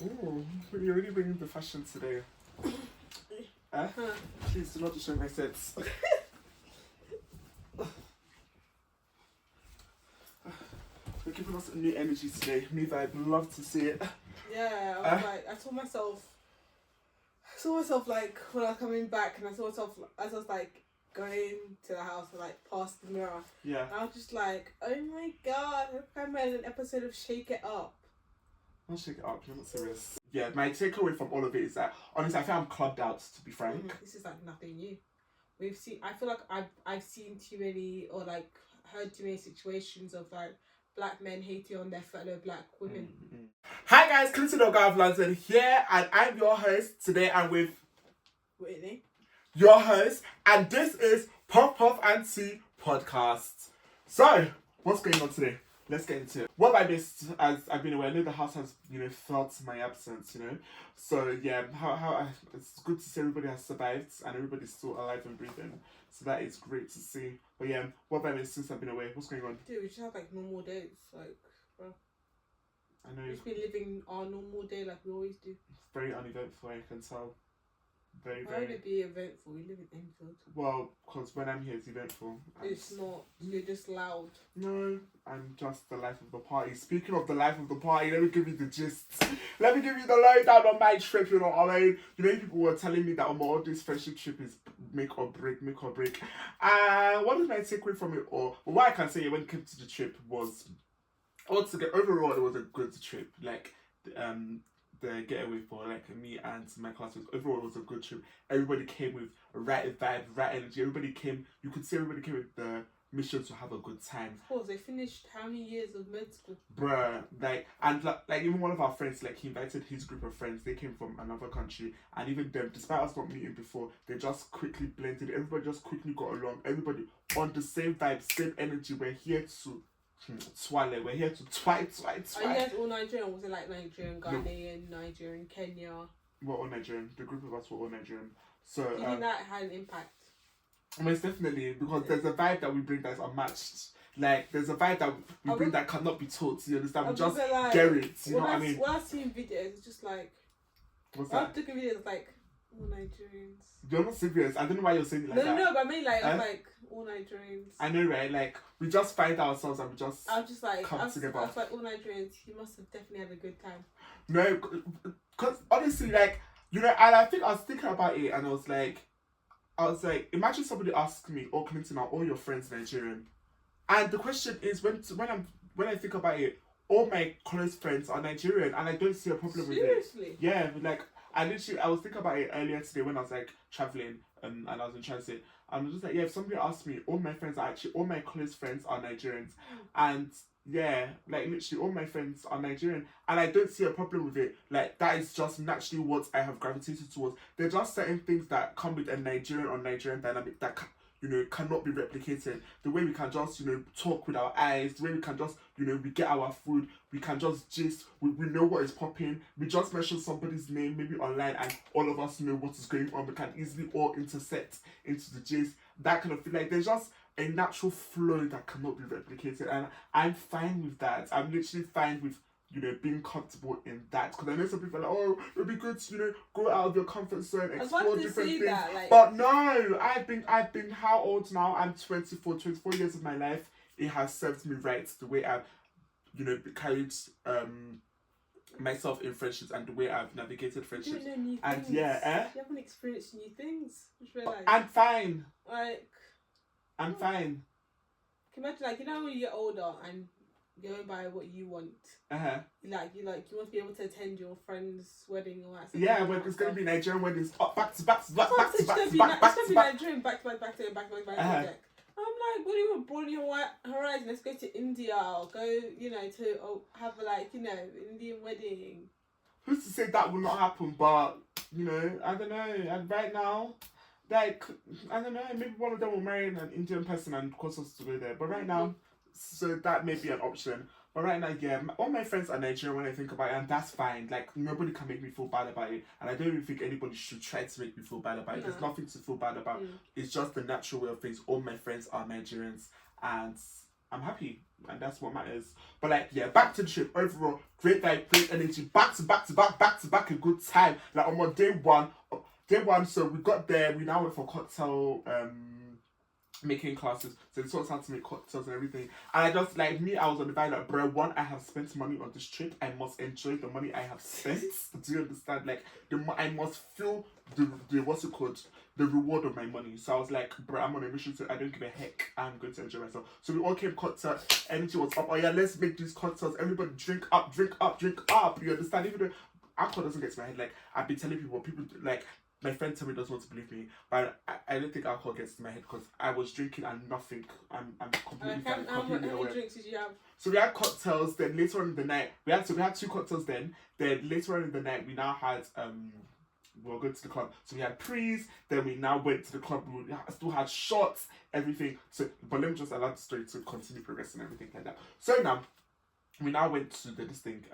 Ooh, you're really bringing the fashion today. Please do not destroy my sets. You're giving us a new energy today, new vibe. Love to see it. Yeah, I was I saw myself like when I was coming back, and I saw myself as I was like going to the house and like past the mirror. Yeah. I was just like, oh my god, I made an episode of Shake It Up. Don't shake it up, you're not serious. Yeah, my takeaway from all of it is that honestly I feel I'm clubbed out, to be frank. This is like nothing new. I feel like I've seen too many, or like heard too many situations of like black men hating on their fellow black women. Hi guys, Clinton Ogaoflondon here, and I'm your host. Today I'm with Whitney, your host, and this is Puffpuffandteapodcast. So, what's going on today? Let's get into it. What I missed, as I've been away, I know the house has, felt my absence, So yeah, it's good to see everybody has survived and everybody's still alive and breathing. So that is great to see. But yeah, what have I missed since I've been away? What's going on? dude, we just have like normal days, like, bro. I know. We've just been living our normal day like we always do. Very uneventful, I can tell. Very, Why very. would it be eventful? We live in Enfield. Well, because when I'm here, it's eventful. It's not. You're just loud. No, I'm just the life of the party. Speaking of the life of the party, let me give you the gist. Let me give you the lowdown on my trip, you know what I mean? People were telling me that all this friendship trip is make or break. What is my takeaway from it all? Well, what I can say when it came to the trip was, altogether, overall, it was a good trip. Like, the getaway for like me and my classmates, overall it was a good trip. Everybody came with a right vibe, right energy. You could see everybody came with the mission to have a good time. Of course, they finished how many years of med school? Bruh, like even one of our friends, like he invited his group of friends, they came from another country, and even them, despite us not meeting before, they just quickly blended. Everybody just quickly got along. Everybody on the same vibe, same energy. We're here to swallow. We're here to twice. Are you guys all Nigerian? Was it like Nigerian, Ghanaian, Nigerian, Kenya? We're all Nigerian. The group of us were all Nigerian. So do you think that had an impact? Most definitely, because there's a vibe that we bring that's unmatched. Like there's a vibe that we bring that cannot be taught. You understand? We just like, get it. You know what I mean? When I've seen videos, it's just like. What's when that? I've taken videos like all Nigerians. You're not serious. I don't know why you're saying it like that. No, but I mean like all Nigerians. I know, right? Like we just find ourselves and we just. I'm just like come together. I was like all Nigerians. You must have definitely had a good time. No, because honestly, like and I think I was thinking about it, and I was like, imagine somebody asked me, "Oh, Clinton, are all your friends Nigerian?" And the question is, when I think about it, all my close friends are Nigerian, and I don't see a problem with it. Seriously? Yeah, like I was thinking about it earlier today when I was like traveling and I was in transit. And I was just like, yeah, if somebody asked me, all my close friends are Nigerians, and yeah, like literally all my friends are Nigerian, and I don't see a problem with it. Like that is just naturally what I have gravitated towards. There are just certain things that come with a Nigerian dynamic that cannot be replicated. The way we can just talk with our eyes, the way we can just we get our food, we can just gist, we know what is popping. We just mention somebody's name maybe online and all of us know what is going on. We can easily all intersect into the gist. That kind of feel like there's just a natural flow that cannot be replicated, and I'm fine with that. I'm literally fine with being comfortable in that, because I know some people are like, oh, it would be good to go out of your comfort zone, explore different things. But no, I've been how old now? I'm 24 years of my life. It has served me right, the way I've carried myself in friendships and the way I've navigated friendships. You know new and things. yeah, you haven't experienced new things. Just realize. I'm fine. I'm fine. Can you imagine, when you get older and going by what you want. You want to be able to attend your friend's wedding or that. Yeah, but it's gonna be Nigerian weddings back to back. It's gonna be Nigerian back to back. I'm like, what do you want? Broaden your horizon. Let's go to India or go, to have Indian wedding. Who's to say that will not happen? But I don't know. And right now, I don't know. Maybe one of them will marry an Indian person and cause us to go there. But right now. So that may be an option. But right now, yeah, all my friends are Nigerian when I think about it, and that's fine. Like, nobody can make me feel bad about it. And I don't even think anybody should try to make me feel bad about it. There's nothing to feel bad about. It's just the natural way of things. All my friends are Nigerians. And I'm happy, and that's what matters. But like, yeah, back to the trip. Overall, great vibe, great energy. Back to back, a good time. Like on my day one. So we got there. We now went for cocktail making classes, so they taught us how to make cocktails and everything. And I just, like, me, I was on the vibe like, bro, one, I have spent money on this trip, I must enjoy the money I have spent. Do you understand? Like, I must feel the what's it called, the reward of my money. So I was like, bro, I'm on a mission, so I don't give a heck, I'm going to enjoy myself. So we all came cocktail, energy was up. Oh yeah, let's make these cocktails. Everybody drink up. You understand? Even though alcohol doesn't get to my head, like, I've been telling people like, my friend tell me doesn't want to believe me, but I don't think alcohol gets to my head because I was drinking and nothing. I'm completely fine. How many drinks did you have? So we had cocktails. Then later on in the night, we had 2 cocktails. Then later on in the night, we now had we were going to the club. So we had pre's. Then we now went to the club. We still had shots, everything. So, but let me just allow the story to continue progressing and everything like that. So now we now went to this thing.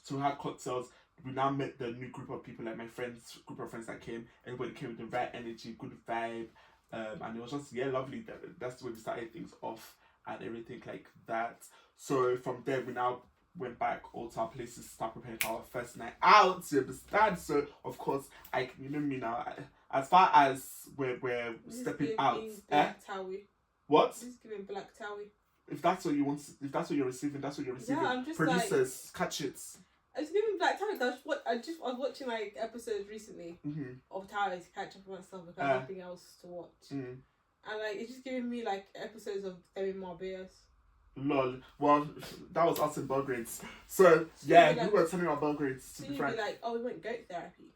So we had cocktails. We now met the new group of people, like my group of friends that came. Everybody came with the right energy, good vibe, and it was just lovely. That's the way we started things off and everything like that. So from there, we now went back all to our places, start preparing for our first night out. You understand? So of course, you know me now. As far as we're stepping out, what? This is giving black towie. If that's what you want, if that's what you're receiving, that's what you're receiving. Yeah, I'm just producers, catch it. It's giving black towie. I was watching like episodes recently of Towie to catch up on myself because nothing else to watch. And like it's just giving me like episodes of them in Marbella. Lol. Well, that was us in Belgrade. So yeah, we were telling our Belgrades to be frank. You'd be like, oh, we went goat therapy.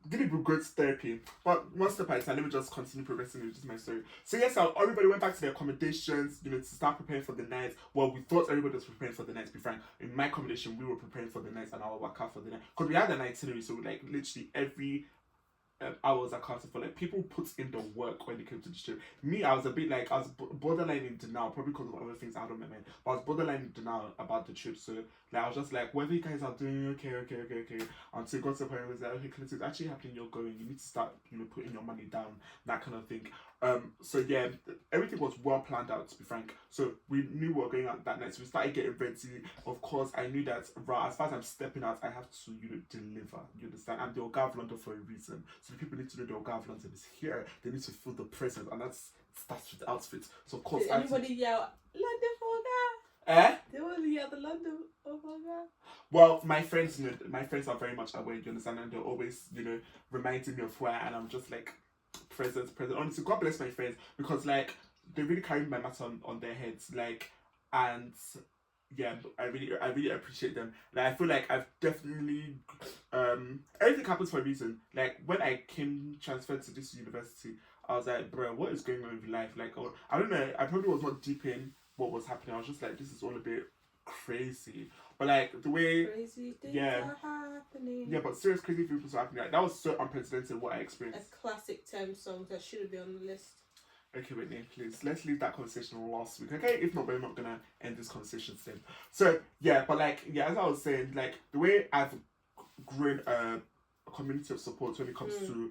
Didn't we go to therapy? But one step at a time, let me just continue progressing with just my story. So yes, everybody went back to their accommodations, to start preparing for the night. Well, we thought everybody was preparing for the night, to be frank. In my accommodation, we were preparing for the night and our work out for the night. Because we had an itinerary, so like literally every hours accounted for. Like people put in the work when they came to the trip. Me, I was a bit like, I was borderline in denial, probably because of other things out of my mind. But I was borderline in denial about the trip. So like I was just like, whether you guys are doing okay. Until it got to the point where it was like, okay, Clint, it's actually happening, you're going. You need to start, putting your money down, that kind of thing. So yeah, everything was well planned out, to be frank. So we knew we were going out that night. So we started getting ready. Of course, I knew that as far as I'm stepping out, I have to, deliver. You understand? I'm the Ogaoflondon for a reason. So the people need to know the Ogaoflondon is here. They need to feel the presence, and that starts with the outfit. So of course, did anybody yell London for Oga? They want to yell the London of Oga. Well, my friends are very much aware. You understand? And they're always, reminding me of who I am. And I'm just like, present. Honestly, God bless my friends, because like they really carried my matter on their heads, like, and yeah, I really appreciate them. Like I feel like I've definitely everything happens for a reason. Like when I transferred to this university, I was like, bro, what is going on with life? Like, I don't know, I probably was not deep in what was happening. I was just like, this is all a bit crazy. But like the way crazy things are happening. Yeah, but serious crazy things are happening. Like, that was so unprecedented what I experienced. A classic term song that shouldn't be on the list. Okay, Whitney, please, let's leave that conversation last week, okay? If not, we're not gonna end this conversation soon. So yeah, but like, yeah, as I was saying, like the way I've grown a community of support when it comes to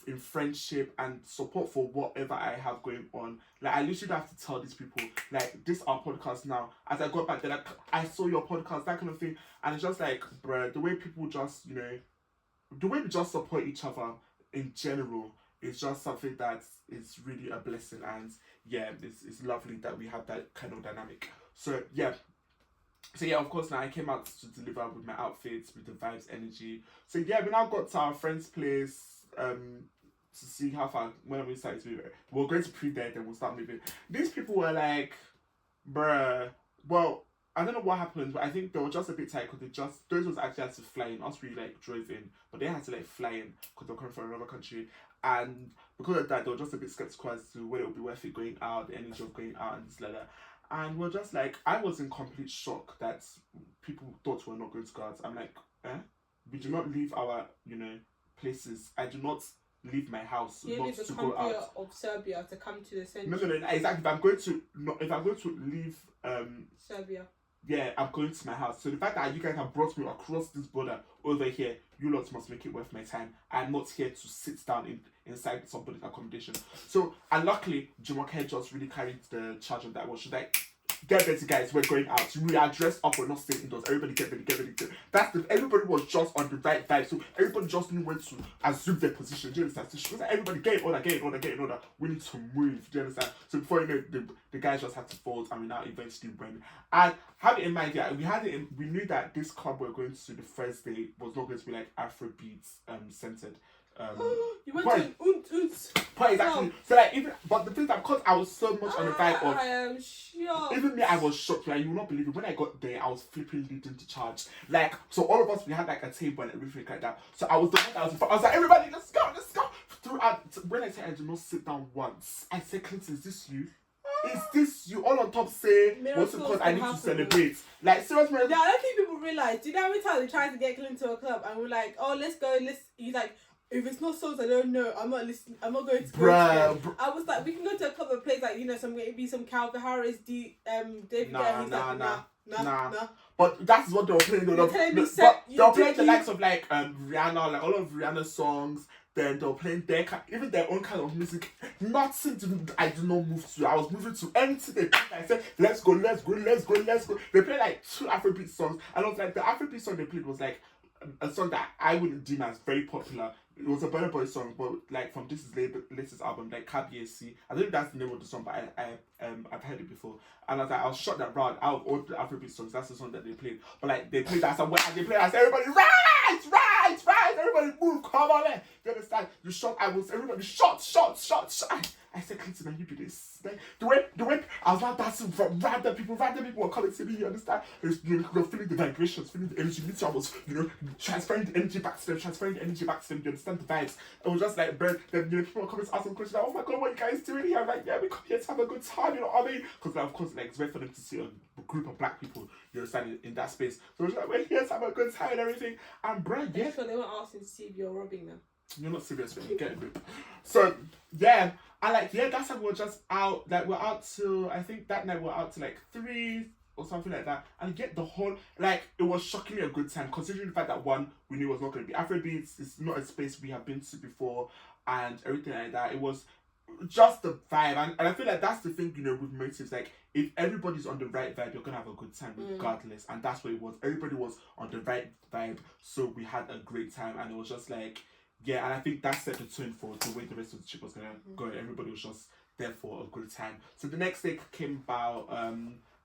in friendship and support for whatever I have going on. Like I literally have to tell these people, like, this our podcast now. As I got back, they're like, I saw your podcast, that kind of thing. And it's just like, bruh, the way people just, the way we just support each other in general is just something that is really a blessing. And yeah, it's lovely that we have that kind of dynamic. So yeah, of course, now I came out to deliver with my outfits, with the vibes, energy. So yeah, we now got to our friend's place to see how far when we started to move. We're going to pre-there, then we'll start moving. These people were like, bruh, well, I don't know what happened, but I think they were just a bit tight because those was actually had to fly in. Us, we like drove in, but they had to like fly in because they were coming from another country. And because of that, they were just a bit skeptical as to whether it would be worth it going out, the energy of going out and this like that. And we're just like, I was in complete shock that people thought we were not going to go out. I'm like, we do not leave our, places. I do not leave my house not to go out. Of Serbia to come to the centre. No, exactly. If I'm going to leave Serbia. yeah, I'm going to my house. So the fact that you guys have brought me across this border over here, you lot must make it worth my time. I'm not here to sit down inside somebody's accommodation. So, and luckily, Jumoke just really carried the charge of that one. She's like, get ready, guys, we're going out. We are dressed up, we're not staying indoors. Everybody get ready, get ready. Everybody was just on the right vibe. So everybody just knew when to assume their position. Do you understand? So she was like, everybody get in order. We need to move. Do you understand? So before you know, the guys just had to fold, and we now eventually went. And have it in mind, yeah, we knew that this club we were going to the first day was not going to be like Afrobeats centered. You went to Point exactly. So like but the thing that because I was so much on the vibe of, I am shocked. even me, I was shocked. Like, you will not believe it. When I got there, I was flipping leading to charge. Like, so all of us, we had like a table and everything like that. So I was the one that was in front. I was like, everybody, let's go. Throughout, when I said I did not sit down once, I said, Clinton, is this you? Is this you? All on top say, what's it called? I need to celebrate. Like, serious miracles. Yeah, I don't think people realize. Do you know how many times we tried to get Clinton to a club and we're like, oh, let's go. He's like, if it's not songs I don't know, I'm not listening. I'm not going to go. I was like, we can go to a club and play like, you know, some Calvin Harris, David Guetta. Nah. But that's what they were playing. They were playing the likes of like Rihanna, like all of Rihanna's songs. Then they were playing even their own kind of music. Nothing I did not move to. I was moving to anything they played. I said, let's go. They played like 2 Afrobeat songs. And I was like, the Afrobeat song they played was like a song that I wouldn't deem as very popular. It was a Burna Boy song, but like from this latest album, like KBSC. I don't think that's the name of the song, but I've heard it before. And I was shocked that round out of all the Afrobeat songs, that's the song that they played. But like they played that somewhere and they played that, everybody rise, everybody move, come on there. You understand? Everybody shot. I said, Clinton, and you do this. Like, the way I was not dancing from random people were coming to me, you understand? You're feeling the vibrations, feeling the energy. I was, transferring the energy back to them, you understand the vibes. It was just like, people were coming to ask them questions, like, oh my god, what are you guys doing here? I'm like, yeah, we come here to have a good time, you know what I mean? Because, like, of course, like, it's rare for them to see a group of black people, you understand, in that space. So it was like, we're here to have a good time and everything. And, bruh, yeah. So they weren't asking to see if you're robbing them. You're not serious, man. You get it. So, yeah. And, like, yeah, that's how we were just out. Like, we're out till, I think that night we're out till, like, 3 or something like that. And get the whole, like, it was shockingly a good time. Considering the fact that, one, we knew it was not going to be Afrobeats. It's not a space we have been to before. And everything like that. It was just the vibe. And I feel like that's the thing, with motives. Like, if everybody's on the right vibe, you're going to have a good time regardless. And that's what it was. Everybody was on the right vibe. So we had a great time. And it was just like, yeah, and I think that set the tone for the way the rest of the trip was going to go. Everybody was just there for a good time. So the next day came about,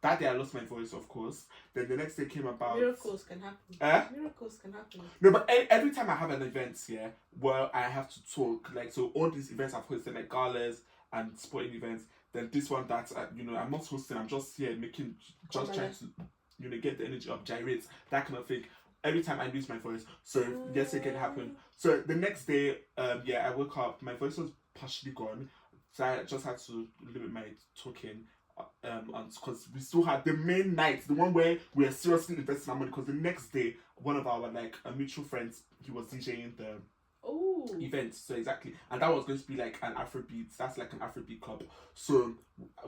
that day I lost my voice, of course. Then the next day came about... Miracles can happen. Miracles can happen. No, but every time I have an event here, where I have to talk, like, so all these events I've hosted, like galas and sporting events, then this one that, I'm not hosting, I'm just here trying to, get the energy up, gyrate, that kind of thing. Every time I lose my voice. So, yes, it can happen. So, the next day, I woke up, my voice was partially gone. So, I just had to limit my talking. Because we still had the main night, the one where we are seriously investing our money. Because the next day, one of our, mutual friends, he was DJing the event. So, exactly. And that was going to be, like, an Afrobeat. That's, like, an Afrobeat club. So,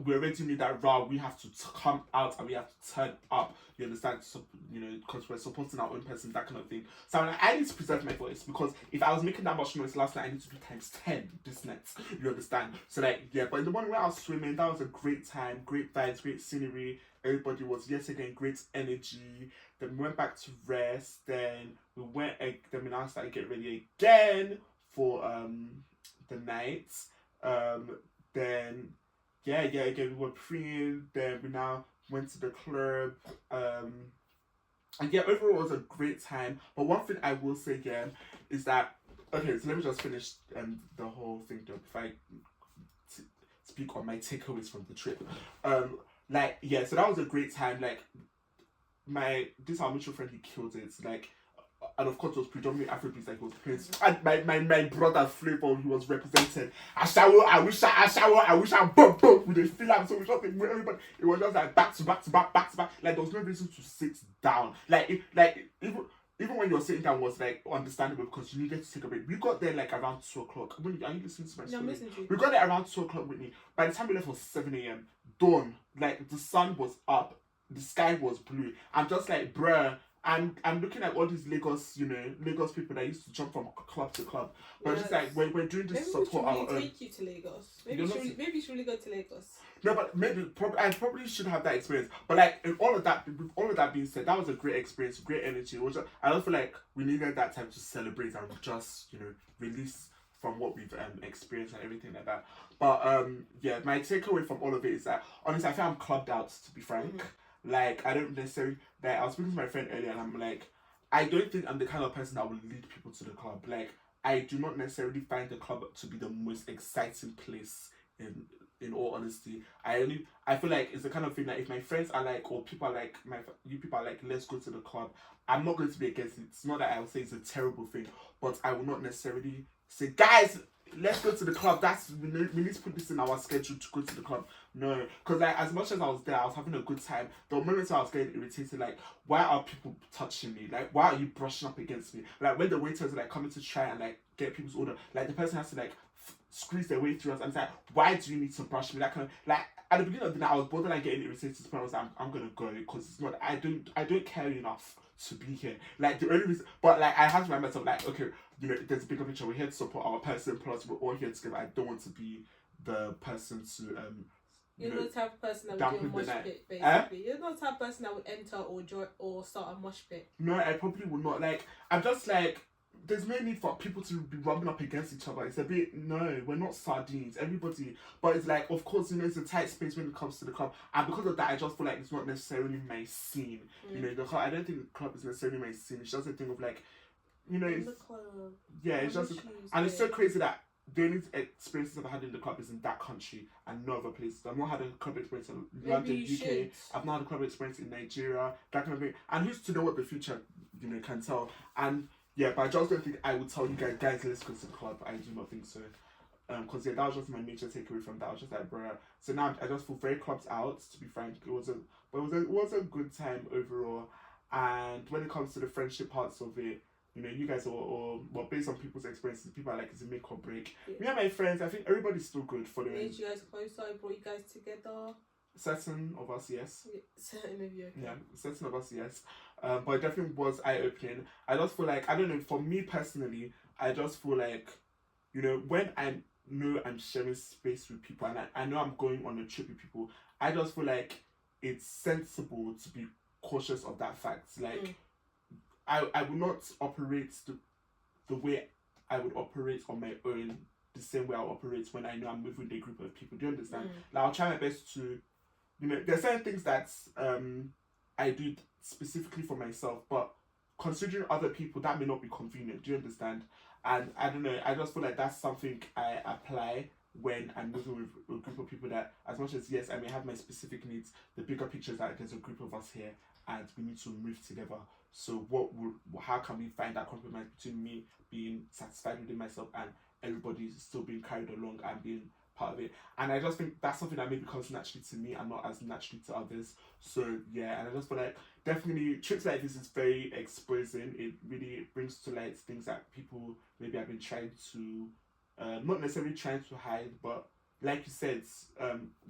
we already knew that, we have to come out and we have to turn up. You understand? So, because we're supporting our own person, that kind of thing. So, I'm like, I need to preserve my voice. Because if I was making that much noise last night, I need to do times 10 this night. You understand? So, like, yeah. But in the morning when I was swimming, that was a great time. Great vibes, great scenery. Everybody was, yet again, great energy. Then we went back to rest. Then we now started getting ready again for the night. Then again we were praying. Then we now went to the club. And yeah, overall it was a great time. But one thing I will say again is that, okay, so let me just finish the whole thing though before I speak on my takeaways from the trip. So that was a great time. Like, our mutual friend, he killed it. Like, and of course it was predominantly Afrobeats, like, he was playing. And my brother Flavor, he was represented. I wish I boom with a feel like, so we just with everybody. It was just like back to back. Like, there was no reason to sit down. Even when you're sitting down was like understandable because you needed to take a break. We got there like around 2 o'clock. Whitney, are you listening to my story? Yeah, I'm listening to you. We got there around 2 o'clock, Whitney. By the time we left, it was 7 a.m. Dawn. Like, the sun was up. the sky was blue. I'm just like, bruh. I'm looking at all these Lagos people that used to jump from club to club. But Yes. just like we're doing this Maybe support we our should own. really take you to Lagos. Maybe you should really go to Lagos. No, but I probably should have that experience. But like with all of that being said, that was a great experience, great energy. I don't feel like we needed that time to celebrate and just release from what we've experienced and everything like that. But yeah, my takeaway from all of it is that honestly, I feel I'm clubbed out, to be frank. Mm-hmm. Like I don't necessarily. Like I was speaking to my friend earlier, and I'm like, I don't think I'm the kind of person that will lead people to the club. Like I do not necessarily find the club to be the most exciting place in all honesty. I feel like it's the kind of thing that if my friends are like, or people are like, you people are like, let's go to the club, I'm not going to be against it. It's not that I would say it's a terrible thing, but I will not necessarily say, guys, let's go to the club. We need to put this in our schedule to go to the club. No, because like as much as I was there, I was having a good time. The moments I was getting irritated, like, why are people touching me? Like, why are you brushing up against me? Like when the waiters are like coming to try and like get people's order, like the person has to like squeeze their way through us. And it's like, why do you need to brush me? That kind of like at the beginning of the night, I was borderline getting irritated to the point I was like, I'm gonna go because it's not. I don't care enough to be here. Like the only reason, but like I had to remind myself, like, okay, there's a bigger picture. We're here to support our person. Plus, we're all here together. I don't want to be the person to You're not the type of person that would do a mosh pit, basically. You're not the type of person that would enter or start a mosh pit. No, I probably would not. Like, I'm just like, there's no need for people to be rubbing up against each other. It's a bit, no, we're not sardines. Everybody, but it's like, of course, it's a tight space when it comes to the club. And because of that, I just feel like it's not necessarily my scene. The club, I don't think the club is necessarily my scene. It's just a thing of like, it's, the club. Yeah, it's just, and it's so crazy that the only experiences I've had in the club is in that country and no other places. I've not had a club experience in London, UK. I've not had a club experience in Nigeria, that kind of thing. And who's to know what the future, can tell. And yeah, but I just don't think I would tell you guys, let's go to the club. I do not think so. Because yeah, that was just my major takeaway from that. I was just like, bruh. So now I just feel very clubbed out, to be frank. It was a good time overall. And when it comes to the friendship parts of it, you guys or based on people's experiences, people are like, it's a make or break. Yeah. Me and my friends, I think everybody's still good for the. Made you guys closer, brought you guys together. Certain of us, yes. Yeah, certain of you. Okay. Yeah, certain of us, yes. But it definitely was eye-opening. I just feel like, I don't know, for me personally, I just feel like, when I know I'm sharing space with people and I know I'm going on a trip with people, I just feel like it's sensible to be cautious of that fact. Like, I will not operate the way I would operate on my own, the same way I'll operate when I know I'm moving with a group of people. Do you understand? Like, I'll try my best to, there's certain things that I do specifically for myself, but considering other people, that may not be convenient. Do you understand? And I don't know, I just feel like that's something I apply when I'm moving with a group of people that, as much as, yes, I may have my specific needs, the bigger picture is that there's a group of us here and we need to move together. So how can we find that compromise between me being satisfied within myself and everybody still being carried along and being part of it? And I just think that's something that maybe comes naturally to me and not as naturally to others. So yeah, and I just feel like definitely trips like this is very exposing. It really brings to light things that people maybe have been trying to, not necessarily trying to hide, but like you said,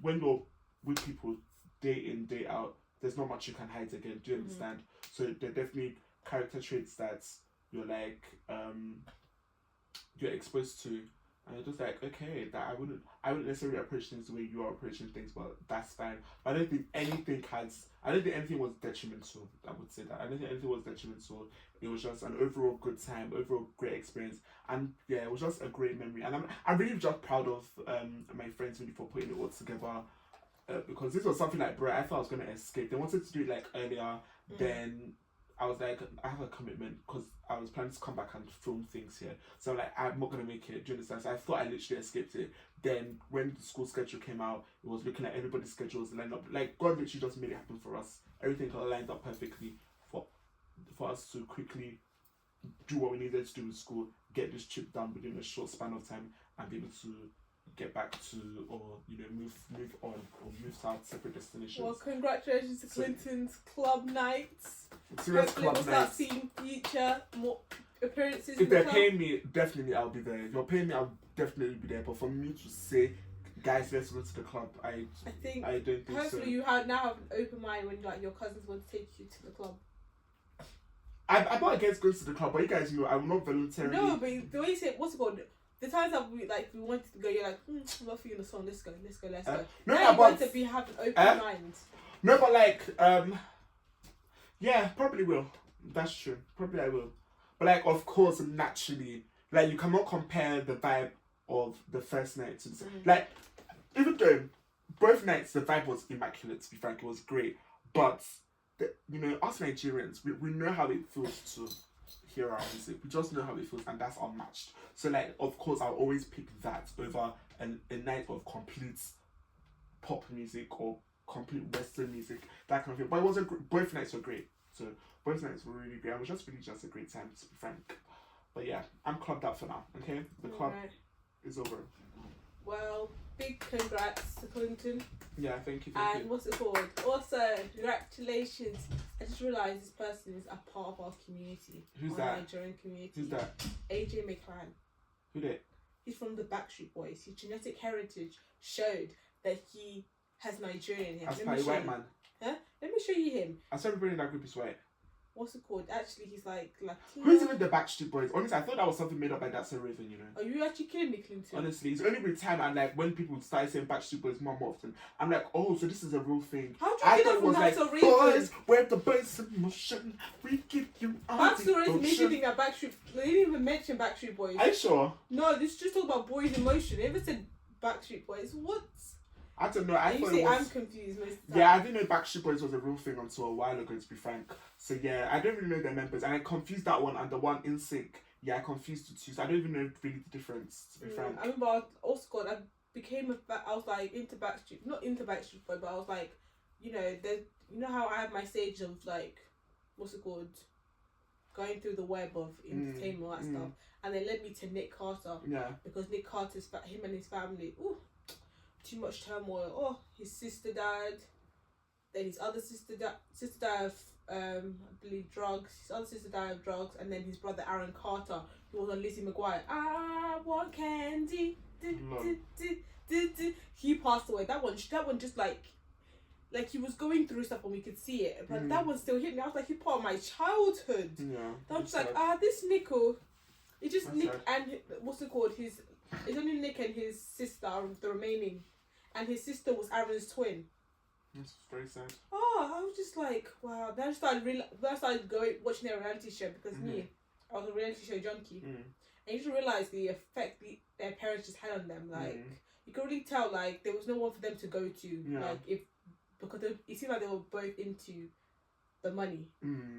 when you're with people day in, day out, there's not much you can hide again. Do you understand? So there are definitely character traits that you're like, you're exposed to, and you're just like, okay, that I wouldn't necessarily approach things the way you are approaching things, but that's fine. But I don't think anything was detrimental. I would say that. I don't think anything was detrimental. It was just an overall good time, overall great experience, and yeah, it was just a great memory. And I'm really just proud of my friends really for putting it all together. Because this was something like, bro, I thought I was going to escape. They wanted to do it like earlier, then I was like, I have a commitment because I was planning to come back and film things here. So I'm like, I'm not going to make it. Do you understand? So I thought I literally escaped it. Then when the school schedule came out, it was looking at everybody's schedules lined up. Like, God literally just made it happen for us. Everything lined up perfectly for us to quickly do what we needed to do with school, get this trip done within a short span of time, and be able to get back to, or move on or move to our separate destinations. Well, congratulations to Clinton's club nights. Serious Hopefully club we'll start seeing future more appearances. If they're paying me, definitely I'll be there. If you're paying me, I'll definitely be there. But for me to say, guys, let's go to the club. I don't think so. Hopefully you now have an open mind when like your cousins want to take you to the club. I'm not against going to the club, but you guys know I'm not voluntarily. No, but the way you say what's it called? The times that we wanted to go, you're like, I'm not feeling the song. Let's go. No, now you want to have an open mind. No, but like, yeah, probably will. That's true. Probably I will. But like, of course, naturally, like you cannot compare the vibe of the first night to like, even though both nights the vibe was immaculate. To be frank, it was great, but. You know, us Nigerians, we know how it feels to hear our music. We just know how it feels, and that's unmatched. So, like, of course, I'll always pick that over a night of complete pop music or complete Western music, that kind of thing. But it wasn't. Both nights were great. So both nights were really great. It was just a great time, to be frank. But yeah, I'm clubbed up for now. Okay, the club is over. Well, big congrats to Clinton. Yeah, thank you. And what's it called? Also, congratulations. I just realised this person is a part of our community. Who's that? Nigerian community. Who's that? AJ McClan. Who did? He's from the Backstreet Boys. His genetic heritage showed that he has Nigerian in him. That's probably white man. Huh? Let me show you him. I saw everybody in that group is white. What's it called? Actually, he's like Latino. Who's even the Backstreet Boys? Honestly, I thought that was something made up by That's So Raven, you know. Are you actually kidding me, Clinton? Honestly, it's only with time and like when people started saying Backstreet Boys more often, I'm like, oh, so this is a real thing. How do you get it from That's So Raven? Boys, we're the boys in motion. We give you all That's the So Raven made you ocean. think that Backstreet. They didn't even mention Backstreet Boys. Are you sure? No, this is just talk about boys in motion. They never said Backstreet Boys. What? I don't know. I thought it was... I'm confused most of the time. Yeah, I didn't know Backstreet Boys was a real thing until a while ago, to be frank. So yeah, I don't really know their members, and I confused that one and the one in sync. Yeah, I confused the two, so I don't even know really the difference, to be frank. I remember I was like into Backstreet, not into Backstreet Boys, but I was like, you know how I have my stage of like, what's it called, going through the web of entertainment, all that stuff, and they led me to Nick Carter. Yeah. Because Nick Carter's him and his family, too much turmoil. Oh, his sister died. Then his other sister died of I believe drugs. His other sister died of drugs, and then his brother Aaron Carter, who was on Lizzie McGuire. I want candy. He passed away. That one just like he was going through stuff and we could see it, but that one still hit me. I was like, he's part of my childhood. Yeah. That was just like, this Nico. It's just Nick and what's it called? It's only Nick and his sister, the remaining, and his sister was Aaron's twin. That's very sad. Oh, I was just like, wow. Then I started going watching their reality show because I was a reality show junkie, and you just realised the effect their parents just had on them. Like you could really tell, like there was no one for them to go to, because it seemed like they were both into the money.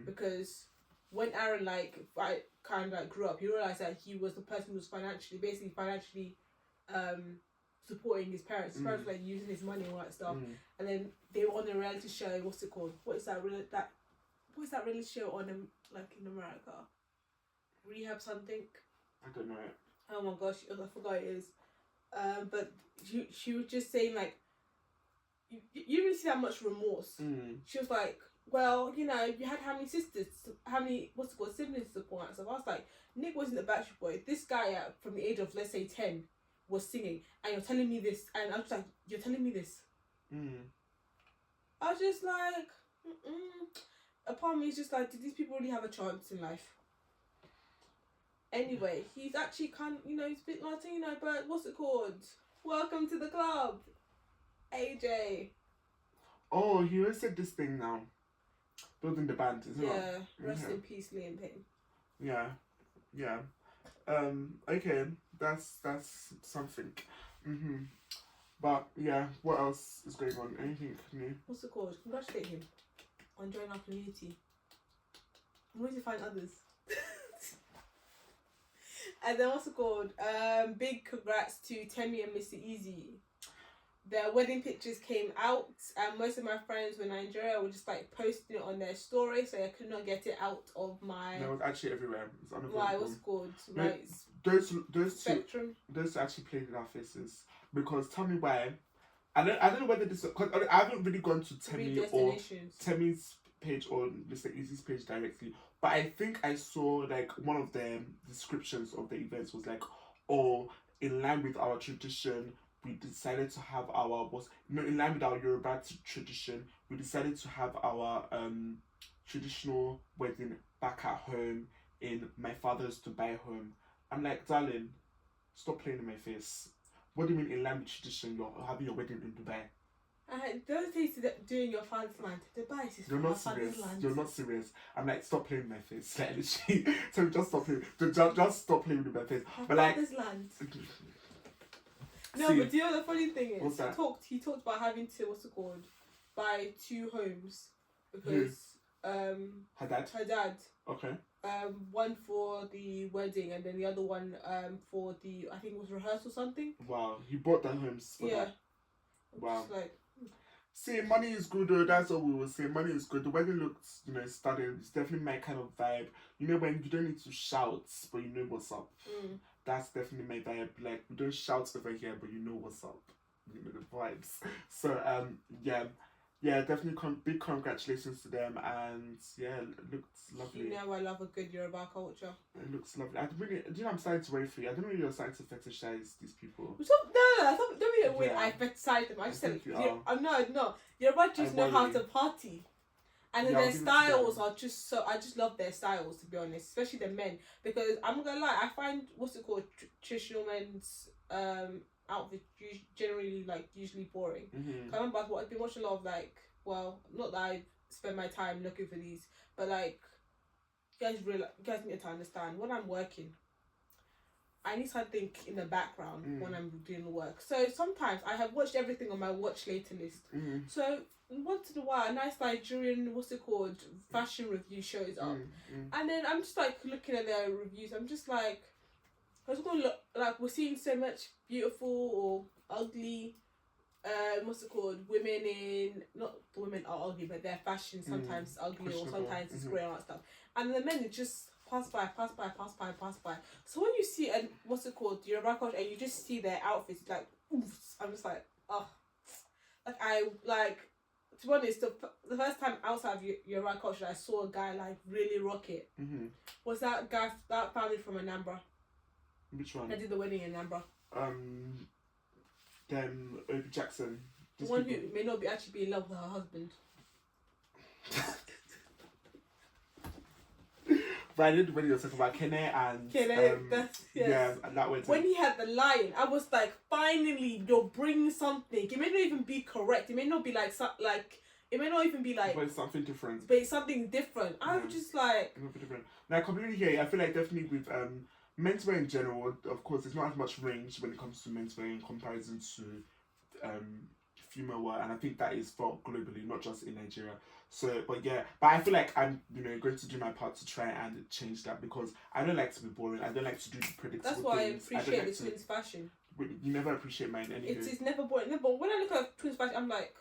Because when Aaron kind of grew up, he realised that he was the person who was financially supporting his parents. His parents were like using his money and all that stuff. And then they were on the reality show. What's it called? What is that reality show on in America? Rehab something. I don't know it. Oh my gosh, I forgot it is. But she was just saying like, you didn't see that much remorse. She was like, well, you had how many siblings to support and stuff. I was like, Nick wasn't a Backstreet Boy. This guy from the age of, let's say, 10 was singing, and you're telling me this, and I was like, you're telling me this? I was just like, a part of me is just like, did these people really have a chance in life? Anyway, he's actually he's a bit Latino, but what's it called? Welcome to the club, AJ. Oh, he always said this thing now. Building the band, isn't it? Yeah, rest in peace, Liam Payne. Yeah. Okay, that's something. But yeah, what else is going on? Anything new? What's it called? Congratulate him on joining our community. I'm going to find others. And then what's it called? Big congrats to Temi and Mr. Easy. Their wedding pictures came out, and most of my friends were in Nigeria were just like posting it on their story, so I could not get it out of my. No, it was actually everywhere. It's unavailable. Why? What's it called? Those Spectrum. Those actually played in our faces, because tell me why. I don't know whether this, because I haven't really gone to Temi or Temi's page or Mr. Easy's page directly, but I think I saw like one of the descriptions of the events was like, oh, in line with our tradition, we decided to have our in line with our Yoruba tradition. We decided to have our traditional wedding back at home in my father's Dubai home. I'm like, darling, stop playing in my face. What do you mean in line with tradition? You're having your wedding in Dubai. Don't say doing your father's land. Dubai is You're not serious. You're not serious. I'm like, stop playing in my face. Like, literally, so just stop playing. Just stop playing with my face. But like, father's land. No, see, but do you know the funny thing is? What's that? He talked about having to buy 2 homes because her dad. Okay. One for the wedding and then the other one for the, I think it was rehearsal something. Wow, he bought the homes for that. Wow. Like, see, money is good though. That's what we will say. Money is good. The wedding looks, stunning. It's definitely my kind of vibe. You know, when you don't need to shout, but you know what's up. That's definitely my vibe. Like, we don't shout over here, but you know what's up. You know the vibes. So yeah, definitely big congratulations to them, and yeah, it looks lovely. You know I love a good Yoruba culture. It looks lovely. I'm starting to worry for you. I don't know if you're starting to fetishize these people. Don't be weird. I fetishize them. I just said, I'm not. Yoruba just know how to party. And then their styles are just so, I just love their styles, to be honest, especially the men, because I'm not gonna lie, I find traditional men's outfits generally usually boring. I remember I've been watching a lot of not that I spend my time looking for these, but you guys need to understand, when I'm working, I need something in the background when I'm doing the work. So sometimes I have watched everything on my watch later list. So once in a while, a nice Nigerian fashion review shows up, and then I'm just looking at their reviews. I'm just like, I was gonna look we're seeing so much beautiful or ugly, women in, not the women are ugly, but their fashion sometimes is ugly or sometimes it's grey and all that stuff. And the men just pass by. So when you see Yoruba culture, and you just see their outfits, like, oof, I'm just like, oh, to be honest, the first time outside of Yoruba culture I saw a guy really rock it was that guy, that family from Anambra. Which one? I did the wedding in Anambra. Then Obi Jackson. The one who may not actually be in love with her husband. But I did when you were talking about Kene and that wedding. When he had the lion, I was like, finally, you're bringing something. It may not even be correct. It may not be it may not even be but it's something different. But it's something different. I'm just like, different. Now, completely here. I feel like definitely with menswear in general, of course, there's not as much range when it comes to menswear in comparison to female wear, and I think that is for globally, not just in Nigeria. So, but I feel like I'm, going to do my part to try and change that, because I don't like to be boring. I don't like to do the predictable That's why things. I appreciate the twins' fashion. You never appreciate mine anyway. It is never boring. No, but when I look at twins' fashion, I'm like,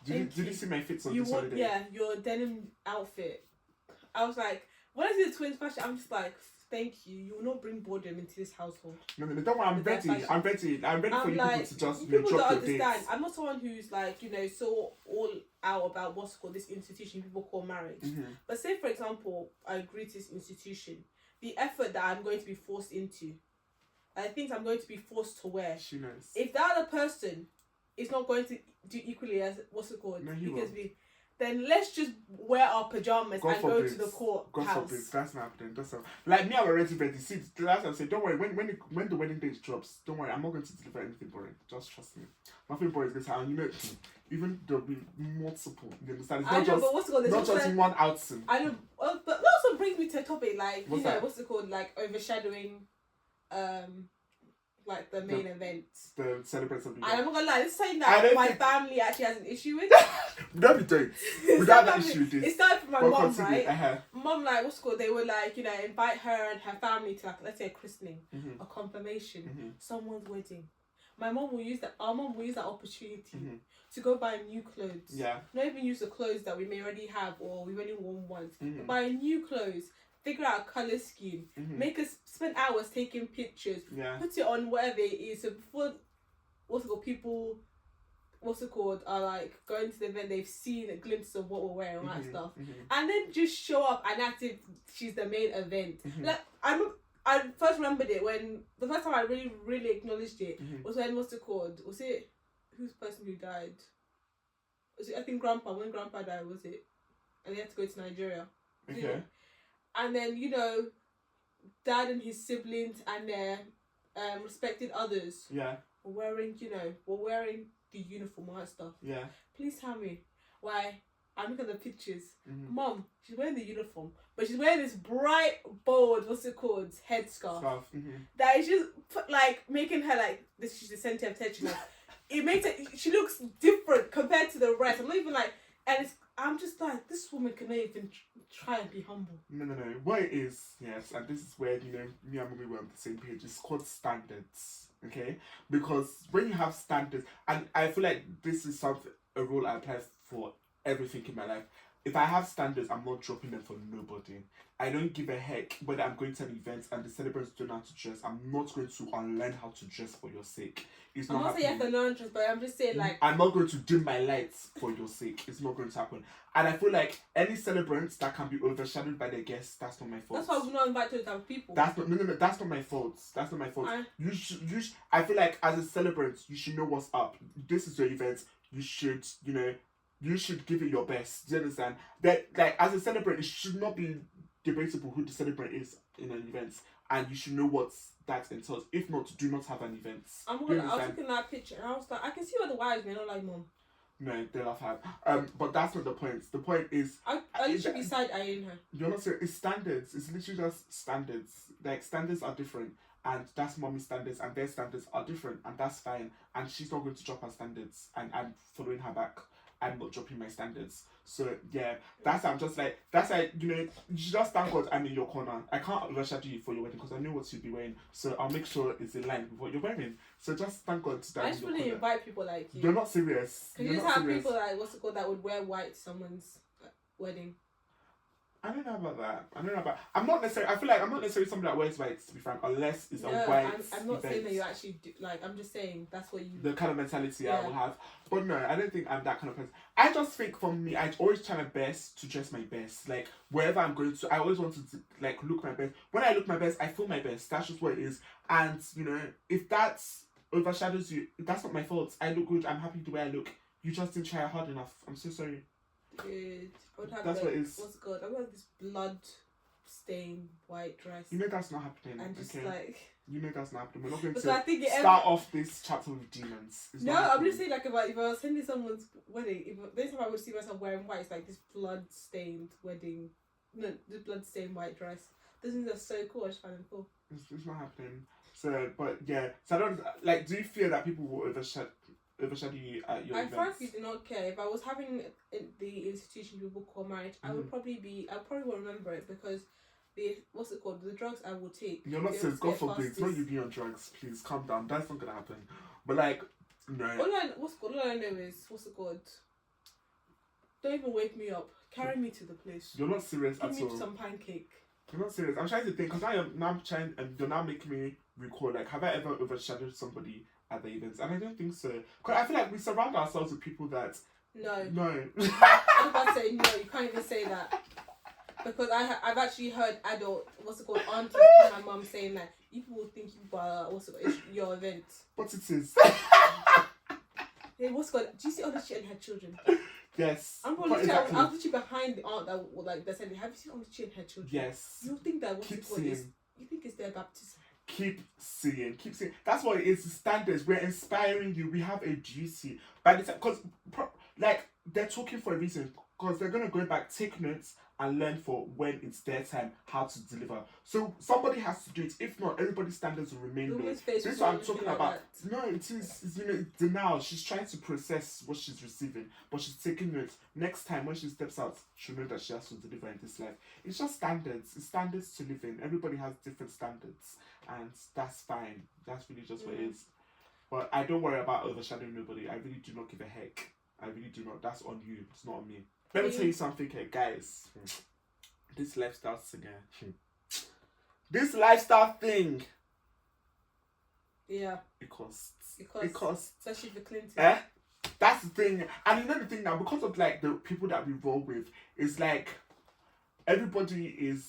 did you see my fits on this holiday? Yeah, your denim outfit. I was like, when I see the twins' fashion, I'm just like, thank you. You will not bring boredom into this household. No, don't worry. I'm ready for you people to just people drop don't your understand. dates. I'm not someone who's so all out about what's called this institution people call marriage. But say, for example, I agree to this institution, the effort that I'm going to be forced into, and the things I'm going to be forced to wear. She knows. If the other person is not going to do equally as then let's just wear our pajamas and go to the court God house. forbid, that's not happening. Like me, I'm already ready. See, that's what I'm saying. Don't worry. When the wedding date drops, don't worry. I'm not going to deliver anything boring. Just trust me. Nothing boring is going to happen. Even there'll be multiple. You understand? It's not just one outing. I know, but that also brings me to a topic overshadowing, the main event. The celebrants of the year. And I'm not gonna lie, this is something that my family actually has an issue with. Don't be doing. Without that issue with this. It started from my mom, right? Mom, they would invite her and her family to let's say a christening, a confirmation, someone's wedding. Our mom will use that opportunity to go buy new clothes. Yeah. Not even use the clothes that we may already have or we've only worn once. But buy new clothes. Figure out a colour scheme, make us spend hours taking pictures, put it on whatever it is. So before, people, are going to the event, they've seen a glimpse of what we're wearing, all that stuff, and then just show up and act if she's the main event. I'm I first remembered it when the first time I really, really acknowledged it Mm-hmm. was when, what's it called? Was it whose person who died? Was it, I think Grandpa, when Grandpa died, was it? And he had to go to Nigeria. Okay. Yeah. And then, you know, Dad and his siblings and their respected others Yeah. were wearing, you know, the uniform and stuff. Yeah. Please tell me why. I'm looking at the pictures. Mm-hmm. Mom, she's wearing the uniform, but she's wearing this bright, bold, what's it called, headscarf. Mm-hmm. That is just like making her like this. She's the center of attention. Like, it makes it. She looks different compared to the rest. I'm not even like, and I'm just like, this woman cannot even try and be humble. No. What it is, yes, and this is where, you know, me and Mummy were on the same page. It's called standards, okay? Because when you have standards, and I feel like this is a rule I apply for everything in my life. If I have standards, I'm not dropping them for nobody. I don't give a heck whether I'm going to an event and the celebrants don't know how to dress. I'm not going to unlearn how to dress for your sake. It's I'm not not saying you have to learn dress, but I'm just saying like I'm not going to dim my lights for your sake. It's not going to happen. And I feel like any celebrants that can be overshadowed by their guests, that's not my fault. that's why we're not invited to have people. That's not no. That's not my fault. That's not my fault. You should. I feel like as a celebrant, you should know what's up. This is your event. You should, you know, you should give it your best. Do you understand? That like as a celebrant, it should not be debatable who the celebrant is in an event, and you should know what that entails. If not, do not have an event. I was looking at that picture and I was like, I can see where the wires men are like, Mom. No, they love her. But that's not the point. The point is, I literally be side eyeing her. you're not serious. It's standards. It's literally just standards. Like standards are different, and that's Mommy's standards, and their standards are different, and that's fine. And she's not going to drop her standards, and I'm following her back. I'm not dropping my standards. So yeah, I'm just like, that's like, you know, you should just thank God I'm in your corner. I can't overshadow you for your wedding because I know what you'll be wearing. So I'll make sure it's in line with what you're wearing. So just thank God that I just want to invite people like you. You're not serious. Because you just have people like, what's it called, that would wear white to someone's wedding. I don't know about that. I'm not necessarily. I feel like I'm not necessarily somebody that wears white, to be frank, unless it's a white. I'm not event. saying that you actually do. Like, I'm just saying that's what you. The kind of mentality I will have, but no, I don't think I'm that kind of person. I just think for me, I always try my best to dress my best. Like wherever I'm going to, I always want to like look my best. When I look my best, I feel my best. That's just what it is. And you know, if that overshadows you, that's not my fault. I look good. I'm happy the way I look. You just didn't try hard enough. I'm so sorry. Good. I would have That's what it is. What's good? I would have this blood stained white dress. You know that's not happening. And just okay? like. You know that's not happening. We're not going Because to I think start off this chapter with demons. It's no, not I'm happening. just saying like if I was attending someone's wedding, this time I would see myself wearing white, it's like this blood stained wedding, no, this blood stained white dress. Those things are so cool. I just find them cool. It's not happening. So, but yeah. So I don't like. Do you fear that people will overshadow you at your events? I frankly do not care. If I was having the institution people call marriage, I would probably will remember it because what's it called? The drugs I will take. You're not serious. God forbid. It's not you be on drugs. Please calm down. That's not gonna happen. But like, no. All I know is what's it called? Don't even wake me up. Carry me to the place. You're not serious Give at me all. some pancake. You're not serious. I'm trying to think because I'm trying, and you're now making me recall. Like, have I ever overshadowed somebody at the events? And I don't think so. Cause I feel like we surround ourselves with people that. No. I'm about to say no. You can't even say that because I've actually heard adult aunties and my mum saying that people will think it's your event. But it is. Hey, do you see all the shit and her children? Yes. I was literally behind the aunt that like they said, have you seen all the shit and her children? Yes. You think that Keep seeing. You think it's their baptism? Keep seeing. That's what it is. The standards. We're inspiring you. We have a duty. By the time, because like they're talking for a reason. Because they're gonna go back, take notes, and learn for when it's their time how to deliver. So somebody has to do it. If not, everybody's standards will remain low. This is what I'm talking about. No, it is. You know, denial. She's trying to process what she's receiving, but she's taking notes. Next time when she steps out, she'll know that she has to deliver in this life. It's just standards. It's standards to live in. Everybody has different standards, and that's fine. That's really just what it is. But I don't worry about overshadowing nobody. I really do not give a heck. I really do not. That's on you. It's not on me. Let me tell you something here, guys. This lifestyle thing. This lifestyle thing. Yeah. It costs. It costs. Especially for Clinton. That's the thing. And you know the thing now, because of like the people that we roll with, is like everybody's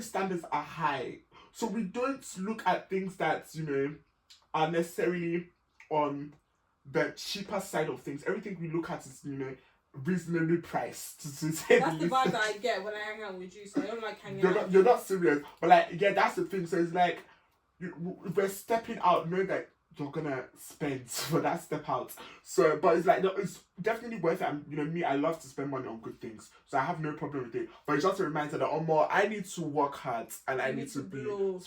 standards are high. So we don't look at things that, are necessarily on the cheaper side of things. Everything we look at is, reasonably priced. To say That's the vibe that I get when I hang out with you, so I don't like hanging out. You're not serious. But like, yeah, that's the thing. So it's like, we're stepping out knowing that you're gonna spend for that step out. So, but it's like, no, it's definitely worth it. And me, I love to spend money on good things, so I have no problem with it. But it's just a reminder that I need to work hard and I need to blow.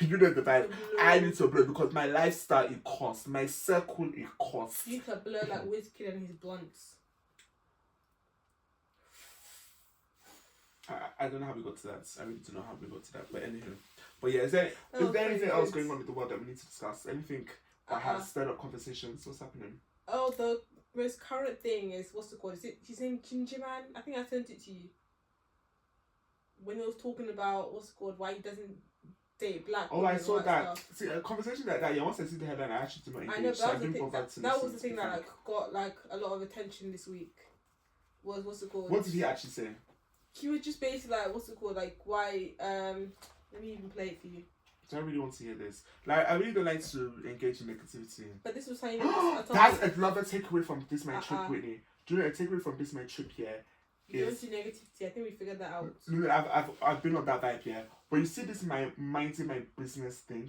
You know the vibe. I need to blow because my lifestyle it costs, my circle it costs. You could blow like Wizkid and his blunts. I don't know how we got to that. I really don't know how we got to that. But anywho. But yeah, is there anything else going on with the world that we need to discuss? Anything that has stirred up conversations? What's happening? Oh, the most current thing is, what's it called? Is it his name Ginger Man? I think I sent it to you. When he was talking about, what's it called, why he doesn't date black people. Oh, I saw that. Stuff. See, a conversation like that, once I see the headline, I actually did not engage. I know, but that was the thing that got like a lot of attention this week. What's it called? What did he actually say? He was just basically like, what's it called, like, why, let me even play it for you. I don't really want to hear this. Like, I really don't like to engage in negativity. But this was saying that's another takeaway from this my trip, Whitney. Do you know a takeaway from this my trip here? You don't see negativity. I think we figured that out. No, I've been on that vibe here. But you see this my minding my business thing.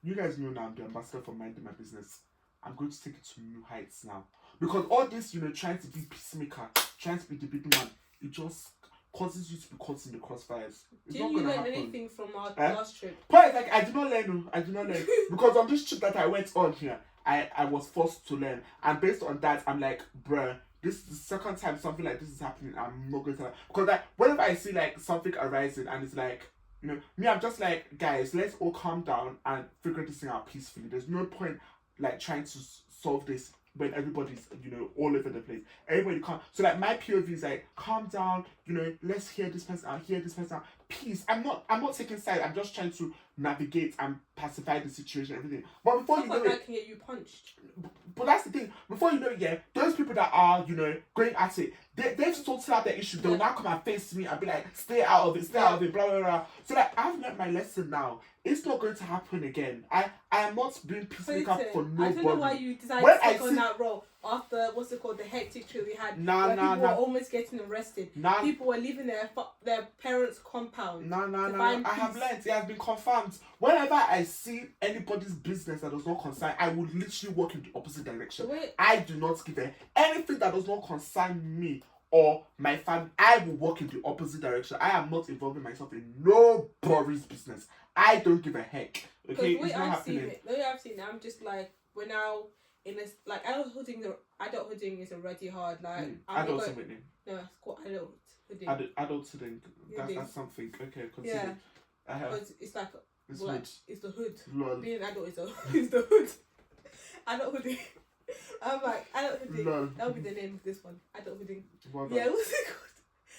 You guys know now I'm the ambassador for minding my business. I'm going to take it to new heights now. Because all this, trying to be peacemaker, trying to be the big man, it just causes you to be caught in the crossfires. Did you learn anything from our last trip? But like, I did not learn. Because on this trip that I went on here, I was forced to learn. And based on that, I'm like, bruh, this is the second time something like this is happening. I'm not going to... Because like, whenever I see like something arising and it's like, me, I'm just like, guys, let's all calm down and figure this thing out peacefully. There's no point like trying to solve this when everybody's, all over the place. Everybody can't. So like my POV is like, calm down, let's hear this person out, peace. I'm not taking sides. I'm just trying to navigate and pacify the situation, everything. But before you know it, I can get you punched. But that's the thing. Before you know it, yeah, those people that are, going at it, they've sorted out their issue. They'll now come and face me and be like, stay out of it, blah, blah, blah. So like, I've learned my lesson now. It's not going to happen again. I am not being peacemaker for nobody. I don't know why you decided to take on that role after, the hectic trip we had. People were almost getting arrested. People were leaving their parents' compound. I have learned. It has been confirmed. Whenever I see anybody's business that does not concern, I will literally walk in the opposite direction. I do not give anything that does not concern me or my family. I will walk in the opposite direction. I am not involving myself in nobody's business. I don't give a heck. Okay, the way I've seen it, I'm just like, we're now in this, like, adulthooding is already hard. Like, adulthooding. No, it's called adulthooding. Adulthooding. That's something. Okay, consider. Yeah. It's like, it's the hood. Lol. Being an adult is the hood. Adulthooding. I'm like, adulthooding. Lol. That'll be the name of this one. Adulthooding. Well, yeah, what's it called?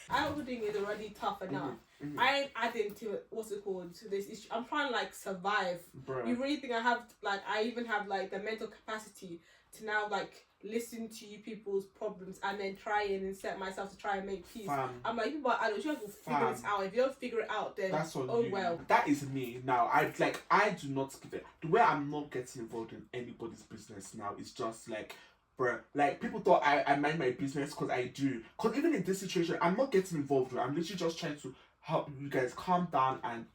Adulthooding is already tough enough. Mm-hmm. I ain't adding to it, to this issue. I'm trying to like survive. Bruh. You really think I even have like the mental capacity to now like listen to you people's problems and then try and set myself to try and make peace? I'm like, people are adults, you have to figure this out. If you don't figure it out, then that's on you. Well. That is me now. I do not give it. The way I'm not getting involved in anybody's business now is just like, bruh, like people thought I mind my business because I do. Because even in this situation, I'm not getting involved. I'm literally just trying to help you guys calm down and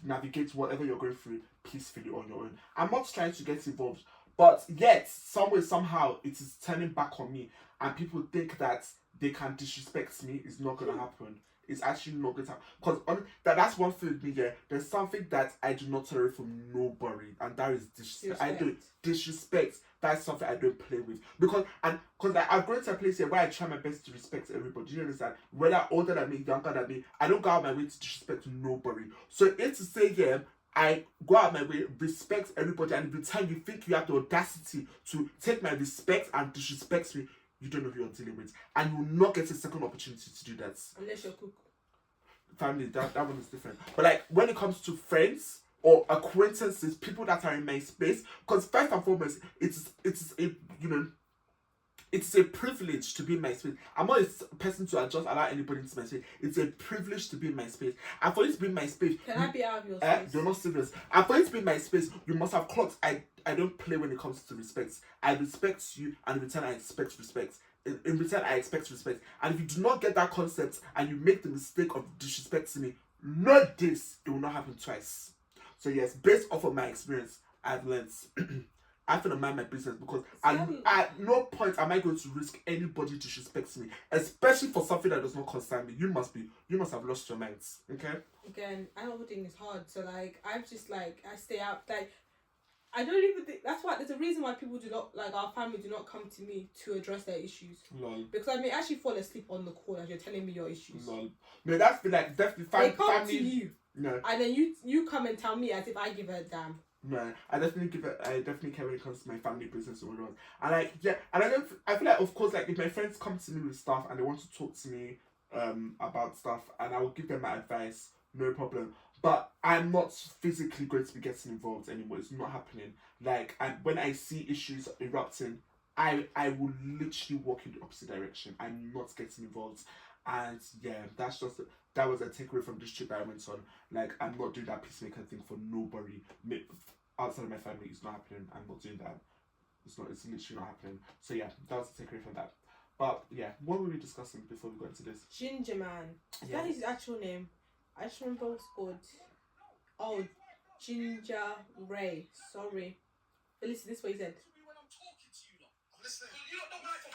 navigate whatever you're going through peacefully on your own. I'm not trying to get involved, but yet somehow it is turning back on me, and people think that they can disrespect me. It's not gonna happen. It's actually not going to happen. Because that's one thing with me, yeah. There's something that I do not tolerate from nobody, and that is disrespect. I don't disrespect. That's something I don't play with. Because I've grown to a place here where I try my best to respect everybody. You understand? Whether older than me, younger than me, I don't go out my way to disrespect nobody. So it's to say, yeah, I go out my way, respect everybody, and every time you think you have the audacity to take my respect and disrespect me, you don't know who you're dealing with, and you will not get a second opportunity to do that. Unless you're cook. Family, that one is different. But like when it comes to friends or acquaintances, people that are in my space, because first and foremost, it's a It's a privilege to be in my space. I'm not a person to just allow anybody into my space. It's a privilege to be in my space. And for you to be in my space, can I be out of your space? You're not serious. And for you to be in my space, you must have clocked. I don't play when it comes to respect. I respect you, and in return, I expect respect. In return, I expect respect. And if you do not get that concept and you make the mistake of disrespecting me, not this, it will not happen twice. So yes, based off of my experience, I've learned. I have to mind my business because at no point am I going to risk anybody disrespecting me, especially for something that does not concern me. You must have lost your minds. Okay. Again, adulting is hard. So like, I'm just like, I stay out. Like, I don't even think that's why there's a reason why people do not like our family do not come to me to address their issues. Lol. Because I may actually fall asleep on the call as you're telling me your issues. Lol. No, that's like definitely they come family. to you. No. And then you come and tell me as if I give a damn. No, I definitely care when it comes to my family business or whatever. And like, yeah, and I feel like, of course, like if my friends come to me with stuff and they want to talk to me about stuff, and I will give them my advice, no problem. But I'm not physically going to be getting involved anymore. It's not happening. Like, and when I see issues erupting, I will literally walk in the opposite direction. I'm not getting involved. And yeah, that was a takeaway from this trip that I went on. Like, I'm not doing that peacemaker thing for nobody. Outside of my family, it's not happening. I'm not doing that. It's literally not happening. So yeah, that was the takeaway from that. But yeah, what were we discussing before we got into this? Ginger Man. Is that his actual name? I just remember what's called. Oh, Ginger Ray. Sorry. But listen, this is what he said. Listen, you don't like to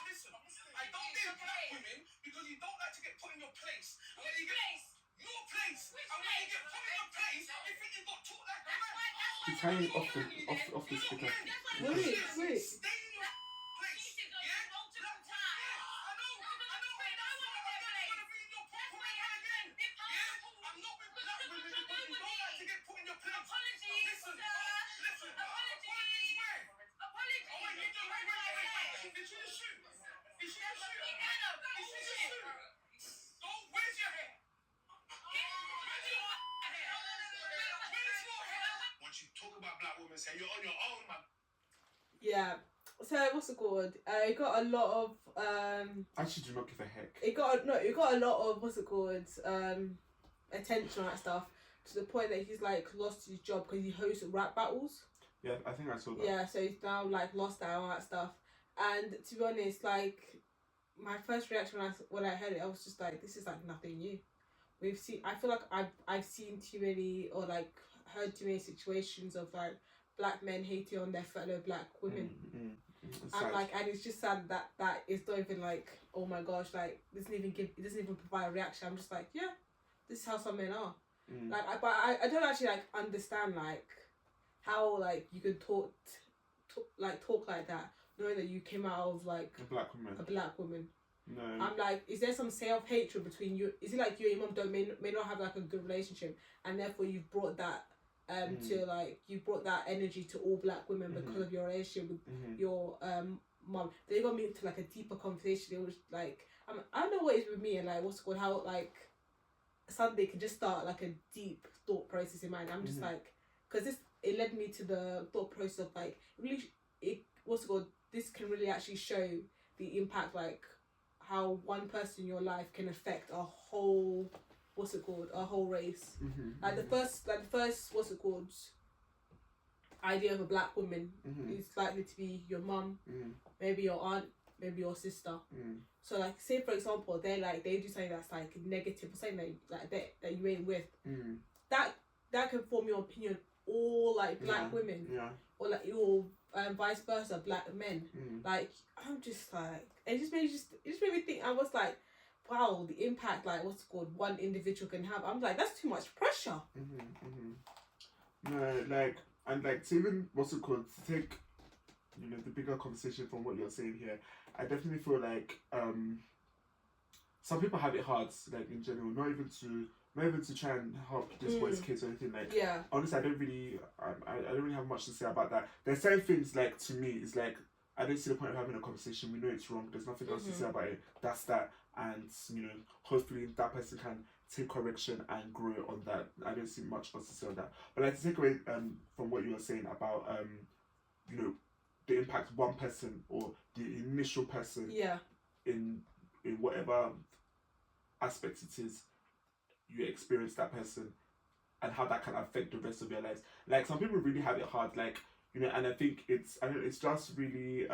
listen. I don't date black women because you don't like to get put in your place. And when you get your place, and when you get put in your place, you think you've got taught like a man. He's hanging off the speaker. Wait. Stay in your place. Yeah? I know. I'm not with black women because you don't like to get put in your place. Listen. Apologies where? Wait. Did you shoot? Don't where's your hair? Once you talk about black women's hair, you're on your own, man. Yeah. So what's it called? It got a lot of I actually do not give a heck. It got a lot of what's it called? Attention on that stuff to the point that he's like lost his job because he hosts rap battles. Yeah, I think I saw that. Yeah, so he's now like lost that and all that stuff. And to be honest, like my first reaction when I heard it, I was just like, this is like nothing new. I feel like I've seen too many or like heard too many situations of like black men hating on their fellow black women. And it's just sad that it's not even like, oh my gosh, like it doesn't even provide a reaction. I'm just like, yeah, this is how some men are. But I don't actually like understand like how like you can talk like that knowing that you came out of like a black woman. No. I'm like, is there some self-hatred between you? Is it like you and your mum may not have like a good relationship and therefore you've brought that to like you brought that energy to all black women because of your relationship with your mum? They got me into like a deeper conversation. It was like I don't know what it is with me and like what's it called, how like Sunday can just start like a deep thought process in mind. I'm just like, because it led me to the thought process of like really this can really actually show the impact, like how one person in your life can affect a whole a whole race. Like the first idea of a black woman is likely to be your mum, maybe your aunt, maybe your sister. So like say for example they do something that's like negative or something that you ain't with, that can form your opinion all like black women, or like your vice versa, black men. Like I'm just like it just made me think. I was like, wow, the impact like what's it called one individual can have. I'm like, that's too much pressure. No, like, and like to even what's it called to take, you know, the bigger conversation from what you're saying here. I definitely feel like some people have it hard, like in general, not even to try and help this boy's kids or anything. Like, honestly, I don't really have much to say about that. There's certain things like to me, it's like I don't see the point of having a conversation. We know it's wrong. There's nothing else to say about it. That's that, and you know, hopefully that person can take correction and grow on that. I don't see much else to say on that. But like to take away from what you were saying about you know, the impact one person or the initial person in whatever aspect it is you experience that person, and how that can affect the rest of your lives. Like some people really have it hard, like, you know, and I think it's just really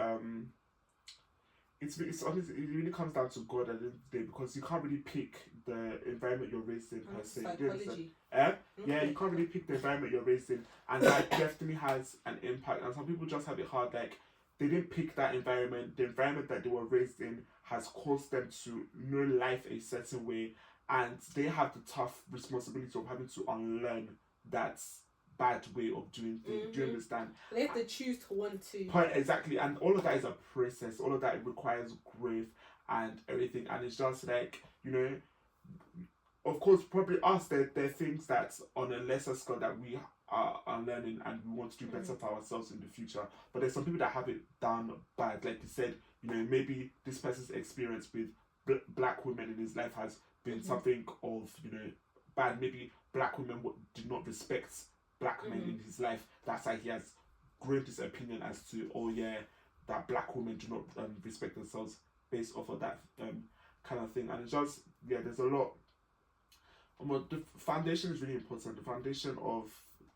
it's honestly, it really comes down to God at the end of the day, because you can't really pick the environment you're raised in per se. Psychology. Yeah, you can't really pick the environment you're raised in, and that definitely has an impact. And some people just have it hard, like they didn't pick that environment. The environment that they were raised in has caused them to know life a certain way, and they have the tough responsibility of having to unlearn that bad way of doing things. Do you understand? They have to choose to want to. Exactly, and all of that is a process. All of that requires growth and everything, and it's just like, you know, of course, probably us, there are things that on a lesser scale that we are learning, and we want to do better for ourselves in the future. But there's some people that have it done bad, like you said. You know, maybe this person's experience with black women in his life has been something of, you know, bad. Maybe black women did not respect black men in his life. That's why he has grown this opinion as to, oh yeah, that black women do not respect themselves based off of that kind of thing. And it's just, yeah, there's a lot. The foundation is really important. The foundation of,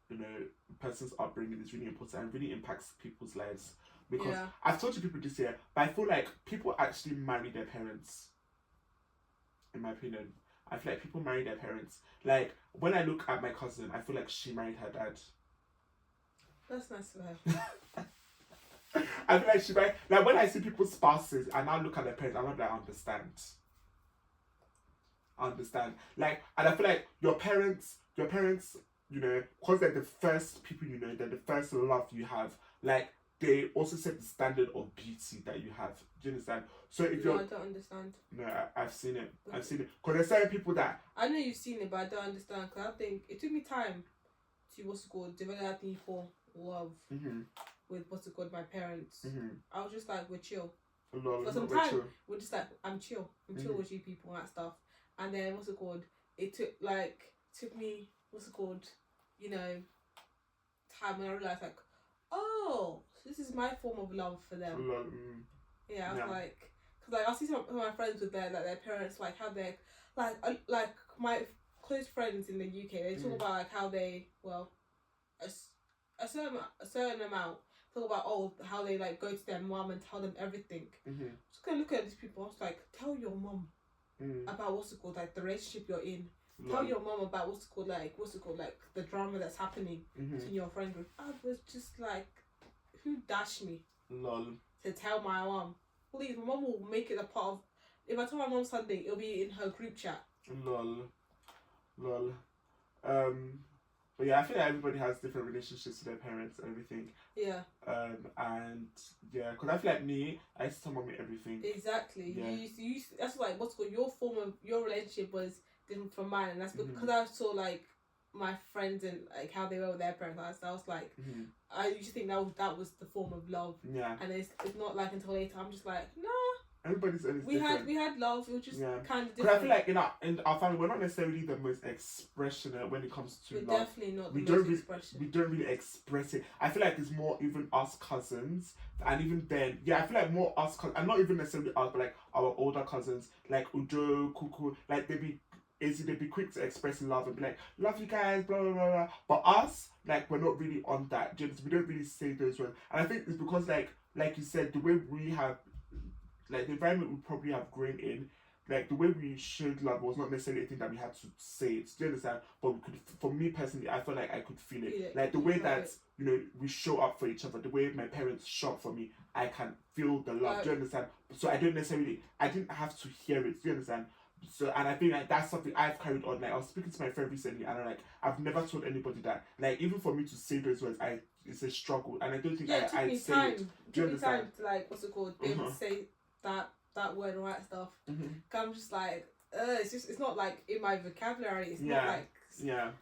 you know, a person's upbringing is really important and really impacts people's lives. Because I've told you people this year, but I feel like people actually marry their parents. In my opinion, I feel like people marry their parents. Like when I look at my cousin, I feel like she married her dad. That's nice of her. I feel like she married. Like when I see people's spouses and I look at their parents, I'm not like, I understand. Like, and I feel like your parents, you know, because they're the first people you know, they're the first love you have. Like, they also set the standard of beauty that you have. Do you understand? So if I don't understand. No, I've seen it. Because there's certain people that... I know you've seen it, but I don't understand. Because I think it took me time to, develop that deeper love with, my parents. I was just like, we're chill. For some time, we're just like, I'm chill. I'm chill with you people and that stuff. And then, it took me, you know, time when I realised, like, oh, this is my form of love for them. Yeah, I was like, because I see some of my friends with their parents, like how they like my close friends in the UK. They talk about like how they a certain amount talk about how they like go to their mum and tell them everything. Just gonna look at these people. I was like, tell your mum about like the relationship you're in. Tell your mum about like the drama that's happening between your friend group. I was just like, who dashed me? To tell my mum. Please, my mum will make it a part of. If I tell my mum something, it'll be in her group chat. But yeah, I feel like everybody has different relationships with their parents and everything. Yeah. And yeah, because I feel like me, I used to tell mommy everything. Exactly. Yeah. You that's like your relationship was different from mine, and that's because I saw like my friends and like how they were with their parents. I was like, I used to think that was the form of love. Yeah. And it's not like until later I'm just like, nah. Everybody's own is different. We had love. It was just kind of different. Because I feel like in our family we're not necessarily the most expressionate when it comes to we're love. Definitely not. We don't really express it. I feel like it's more even us cousins, and even then, I feel like more us cousins, and not even necessarily us, but like our older cousins, like Udo, Kuku, like they'd be quick to express love and be like, love you guys, blah blah blah blah. But us, like, we're not really on that. We don't really say those words, and I think it's because like you said, the way we have. Like the environment we probably have grown in, like the way we showed love was not necessarily a thing that we had to say it. Do you understand? But we could, for me personally, I felt like I could feel it. Yeah, like the way that you know we show up for each other, the way my parents show up for me, I can feel the love. Do you understand? So I didn't have to hear it. Do you understand? So and I think like that's something I've carried on. Like I was speaking to my friend recently, and I've never told anybody that. Like even for me to say those words, it's a struggle, and I don't think I say time. It. Do you understand? Time to like be able to say that word and all that stuff. I'm just like, it's not like in my vocabulary. It's not like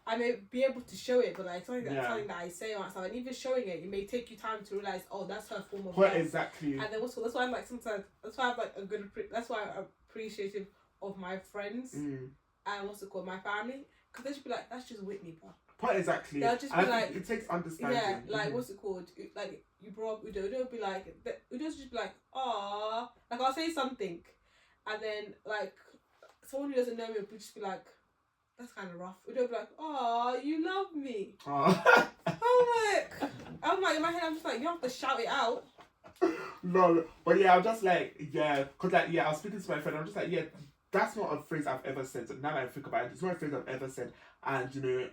I may be able to show it, but like something that I say on stuff, and even showing it may take you time to realize, oh, that's her form of love. Exactly. And then also that's why I'm like sometimes that's why I'm appreciative of my friends and my family, Because they should be like, that's just Whitney, bro. But exactly. They'll just be and like, it takes understanding. Yeah, like, what's it called? Like, you brought up Udo. Udo will be like, Udo's just be like, aww. Like, I'll say something, and then, like, someone who doesn't know me will just be like, that's kind of rough. Udo will be like, aww, you love me. Aww. I'm like, in my head, I'm just like, you have to shout it out. No, but yeah, I'm just like, yeah, because like, yeah, I was speaking to my friend, I'm just like, yeah, that's not a phrase I've ever said. Now that I think about it, it's not a phrase I've ever said, and you know,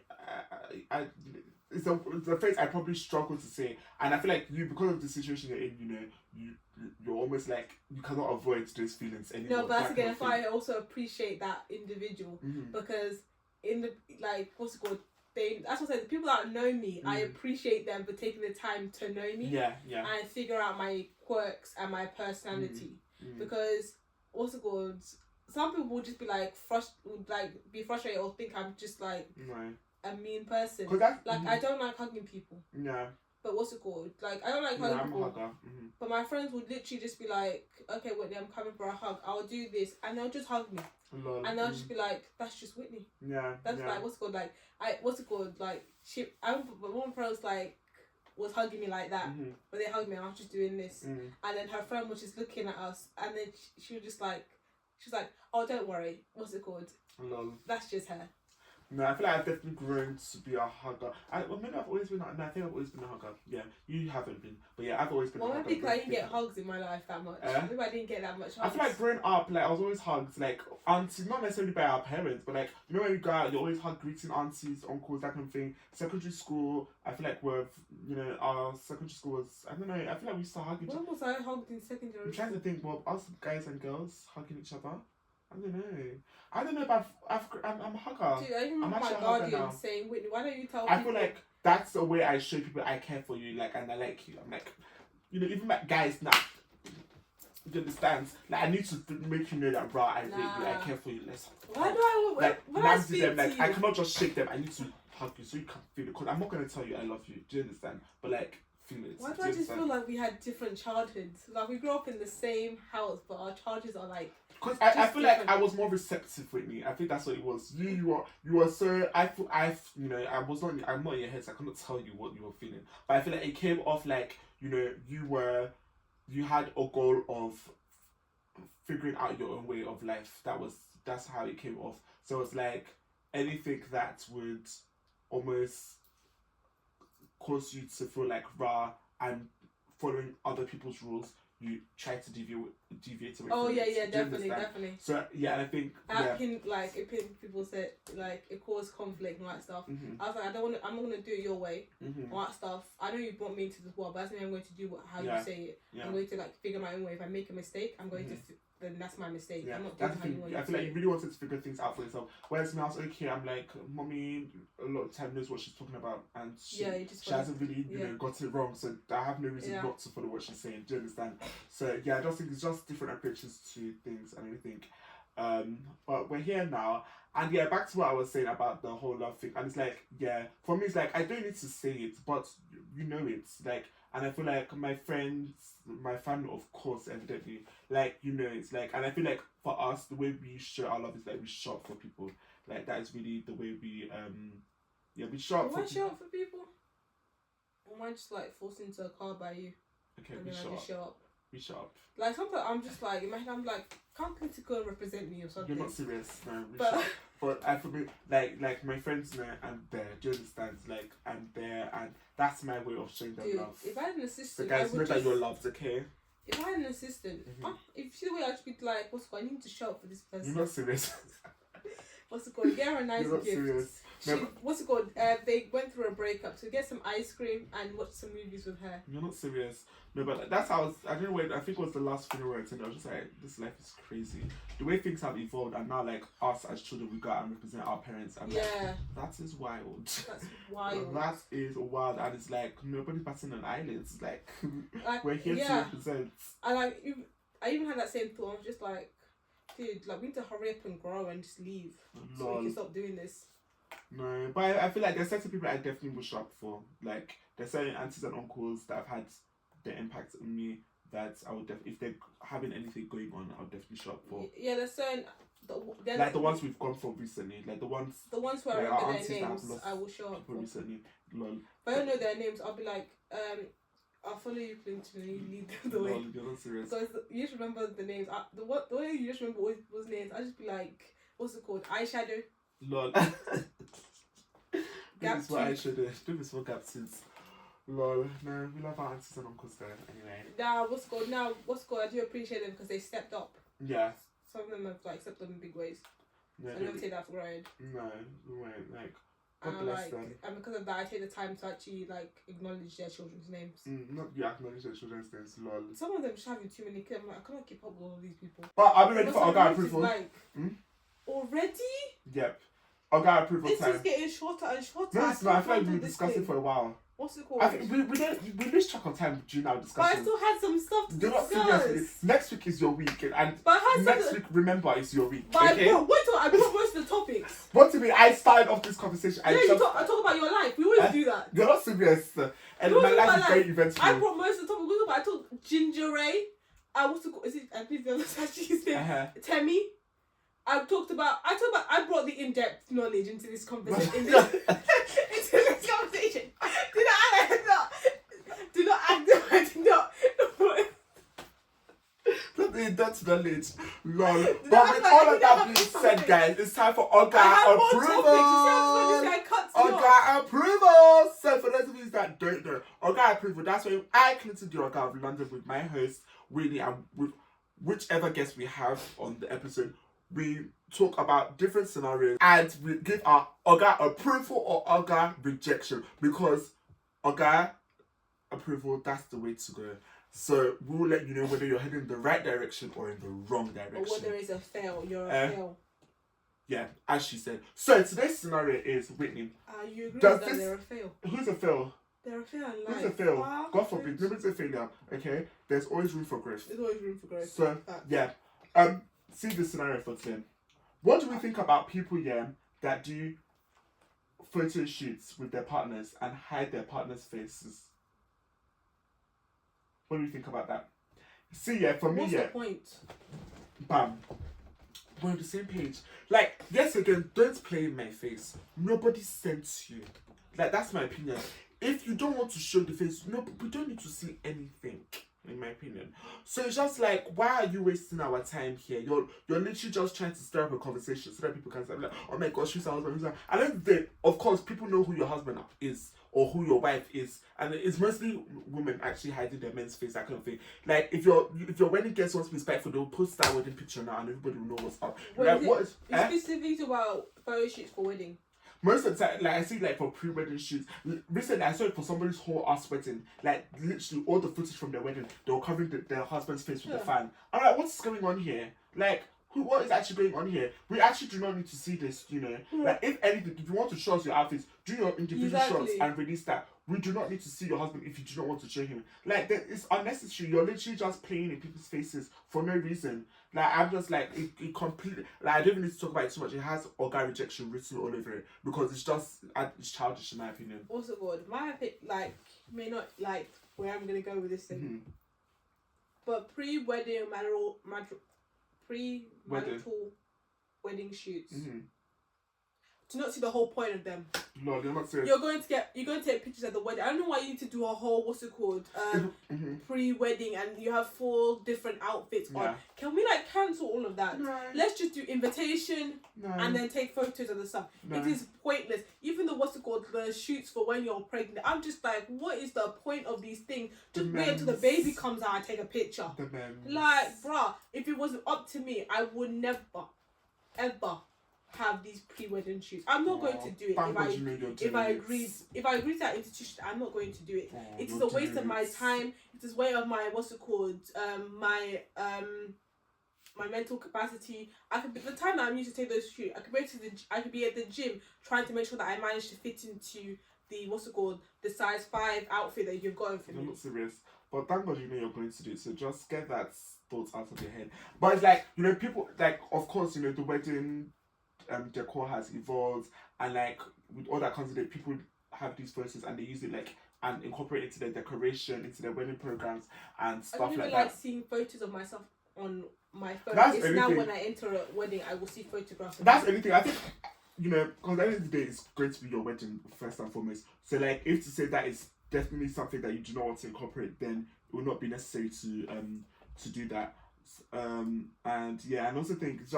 it's a phrase I probably struggle to say, and I feel like you, because of the situation you're in, you know, you're almost like, you cannot avoid those feelings anymore. No, but that's again, if I also appreciate that individual, because in the, like, what's it called? That's what I said, the people that know me, I appreciate them for taking the time to know me. Yeah. And figure out my quirks and my personality. Because, what's it called? Some people will just be like, be frustrated or think I'm just like a mean person. I don't like hugging people. Yeah. But what's it called? Like, I don't like hugging people. I'm a hugger. But my friends would literally just be like, okay, Whitney, I'm coming for a hug. I'll do this. And they'll just hug me. Lol. And they'll just be like, that's just Whitney. Yeah. That's like, what's it called? Like, Like, one friend was hugging me like that. But they hugged me and I was just doing this. And then her friend was just looking at us. And then she was just like, oh, don't worry. What's it called? Lol. That's just her. No, I feel like I've definitely grown to be a hugger. Maybe I've always been. No, I think I've always been a hugger. Yeah, you haven't been, but yeah, I've always been. Well, a hugger. maybe because I didn't get hugs in my life that much. Maybe I didn't get that much hugs. I feel like growing up, like I was always hugged, like aunties, not necessarily by our parents, but like you know when you go out, you always hug greeting aunties, uncles, that kind of thing. Secondary school, I feel like our secondary school was, I don't know. I feel like we used to hug each other. When was I hugged in secondary? I'm trying to think. Well, us guys and girls hugging each other. I don't know if I'm a hugger. Dude, I even remember my guardian saying, Whitney, why don't you tell people? I feel like that's the way I show people I care for you, like, and I like you. I'm like, you know, even like guys now, you understand? Like, I need to make you know that, bro, I rate you, I care for you. Let's why do I, like, when I speak them, like, to you? I cannot just shake them. I need to hug you so you can feel it. Because I'm not going to tell you I love you. Do you understand? But, like, feel it. Why do I just feel like we had different childhoods? Like, we grew up in the same house, but our childhoods are like, because I feel like I was more receptive, Whitney. I think that's what it was. You were so, I'm not in your head, so I cannot tell you what you were feeling. But I feel like it came off like, you know, you had a goal of figuring out your own way of life. That's how it came off. So it's like anything that would almost cause you to feel like, I'm following other people's rules, you try to deviate away from it. Yeah, definitely. So yeah, I think people said like it caused conflict and all that stuff. I was like, I'm not gonna do it your way, all that stuff. I know you brought me into this world, but that's me. I'm going to do how you say it. I'm going to like figure my own way. If I make a mistake, I'm going to. Then that's my mistake. I'm not doing how you want. I feel like you really wanted to figure things out for yourself. Whereas me, I was okay. I'm like, mommy, a lot of time knows what she's talking about, and she hasn't really, got it wrong. So I have no reason not to follow what she's saying. Do you understand? So yeah, I just think it's just different approaches to things and everything. But we're here now, and yeah, back to what I was saying about the whole love thing. And it's like, yeah, for me, it's like I don't need to say it, but you know it's like. And I feel like my friends, my family, of course, evidently, like, you know, it's like, and I feel like for us, the way we show our love is like we shop for people. Like, that is really the way we, we shop for people. Why show up for people? Or am I just like forced into a car by you? Okay, and we then shop. I just show up. We shop. Like, sometimes I'm just like, in my head, I'm like, can't come to go and represent me or something. You're not serious, no, we shop. But for me, like my friends know I'm there. Do you understand? Like, I'm there, and that's my way of showing them love. If I had an assistant, so guys, know that you're loved, okay? If I had an assistant, if you see the way I'd be like, what's it called? I need to show up for this person. You're not serious. What's it called? Get her a nice You're not gift. Serious. What's it called? They went through a breakup, so get some ice cream and watch some movies with her. You're not serious. No, but that's how I don't know when, I think it was the last funeral I attended. I was just like, this life is crazy. The way things have evolved, and now like us as children, we go out and represent our parents. And like, that is wild. That's wild. That is wild, and it's like nobody's passing on islands. Like we're here to represent. And like, I even had that same thought. I was just like, dude, like we need to hurry up and grow and just leave, so we can stop doing this. No, but I feel like there's certain people I definitely will shop for. Like there's certain aunties and uncles that have had the impact on me that I would if they're having anything going on, I'll definitely shop for. Yeah, there's certain They're Like the ones we've gone for recently, like the ones who I like our remember aunties their that names, have lost I will show up people for. recently. Lol. If I don't know their names, I'll be like, I'll follow you, Clinton, and you lead the way. Lol, you're not serious. Because you just remember the names. The way you just remember was names, I just be like, what's it called? Eyeshadow. Lol. Gap This is what I tooth. should do. This is what gap tooth. Lol. No, we love our aunties and uncles there. Anyway. Now, what's called? I do appreciate them because they stepped up. Yeah. Some of them have like stepped up in big ways. Yeah, So I never take that for granted. no, we won't. Like, God And bless like, them. and because of that, I take the time to actually like acknowledge their children's names. Not you acknowledge their children's names, lol. Some of them just having too many kids. I'm like, I cannot keep up with all of these people. But are we ready But for some Oga of it is approval? like, Hmm? already? Yep. Oga approval This time. is getting shorter and shorter. No, it's not. I feel like can't we've been do this discussing thing. for a while. What's it called? I think we lose track of time during our But I discussion. still had some stuff to You're not discuss. serious. Next week is your week, and But I had next some. week, remember, is your week. But Okay. I brought most of the topics. What do you mean? I started off this conversation. I talk about your life. We always do that. You're not serious. And What my was life my is very life? eventful. I brought most of the topics. I told Ginger Ray. What's it called? Is it? I believe that's actually his name. Temmie. I brought the in-depth knowledge into this conversation. Into this conversation. Do not act like I did not. That's knowledge. Lol. But with act like all I of did that not being have said, something. guys, it's time for I Oga have more approval. topics. You see how this guy cuts me off? Oga approval. So for those of you that don't know, Oga approval. That's when I, Clinton, the Oga of London, with my host Whitney, and with whichever guest we have on the episode, we talk about different scenarios and we give our Oga approval or Oga rejection, because Oga approval, that's the way to go. So we'll let you know whether you're heading in the right direction or in the wrong direction. Or whether it's a fail, you're a fail. Yeah, as she said. So today's scenario is Whitney. You agree Does with that this- they're a fail? Who's a fail? They're a fail in life. Who's a fail? Ah, God forbid, nobody's a failure. Okay, there's always room for growth. There's always room for growth. So Fact. yeah, see the scenario for today. What do we think about people that do photo shoots with their partners and hide their partners' faces? What do you think about that? See, for me, What's the point? bam. We're on the same page. Like, yes, again, don't play in my face. Nobody sent you. Like, that's my opinion. If you don't want to show the face, no, we don't need to see anything, in my opinion. So it's just like, why are you wasting our time here? You're literally just trying to stir up a conversation so that people can say, like, oh my gosh, who's our husband? Who's our... And then they, of course, people know who your husband is or who your wife is, and it's mostly women actually hiding their men's face, that kind of thing. Like, if your wedding guest wants to be spiteful, they'll post that wedding picture now and everybody will know what's up. Wait, Like, what is... specific about photo shoots for wedding. Most of the time, like, I see, like, for pre-wedding shoots. Recently, I saw it for somebody's whole ass wedding. Like, literally, all the footage from their wedding, they were covering their husband's face with the fan. I'm like, what's going on here? Like, what is actually going on here? We actually do not need to see this, you know. Like, if anything, if you want to show us your outfits, do your individual shots and release that. We do not need to see your husband if you do not want to show him. Like, it's unnecessary. You're literally just playing in people's faces for no reason. Like, I'm just like, it completely, like, I don't even need to talk about it too much. It has Oga rejection written all over it because it's just, it's childish in my opinion. Also good. My opinion, like, may not like where I'm gonna go with this thing, Mm-hmm. but pre-wedding pre-marital wedding shoots. Mm-hmm. Do not see the whole point of them. No, you're not serious. You're going to take pictures at the wedding. I don't know why you need to do a whole pre-wedding and you have 4 different outfits on. Can we like cancel all of that? No. Let's just do invitation and then take photos of the stuff. No. It is pointless. Even the shoots for when you're pregnant. I'm just like, what is the point of these things? Just wait until the baby comes out and take a picture. Like, bruh, if it wasn't up to me, I would never, ever have these pre-wedding shoots. I'm not going to do it. If I agree to that institution, I'm not going to do it. It is a waste of my time. It is a way of my my mental capacity. The time that I'm used to take those shoots, I could be at the gym trying to make sure that I manage to fit into the size 5 outfit that you've gotten for me. I'm not serious. But thank God you know you're going to do it, so just get that thought out of your head. But it's like, you know, people, like, of course, you know, the wedding decor has evolved, and like with all that comes with it, people have these photos and they use it like and incorporate it into their decoration, into their wedding programs and stuff like that. I don't even like seeing photos of myself on my phone. That's It's now anything. when I enter a wedding, I will see photographs. Of That's it. anything. I think, because at the end of the day, it's going to be your wedding first and foremost. So, like, if to say that is definitely something that you do not want to incorporate, then it will not be necessary to do that. And yeah, and also think it's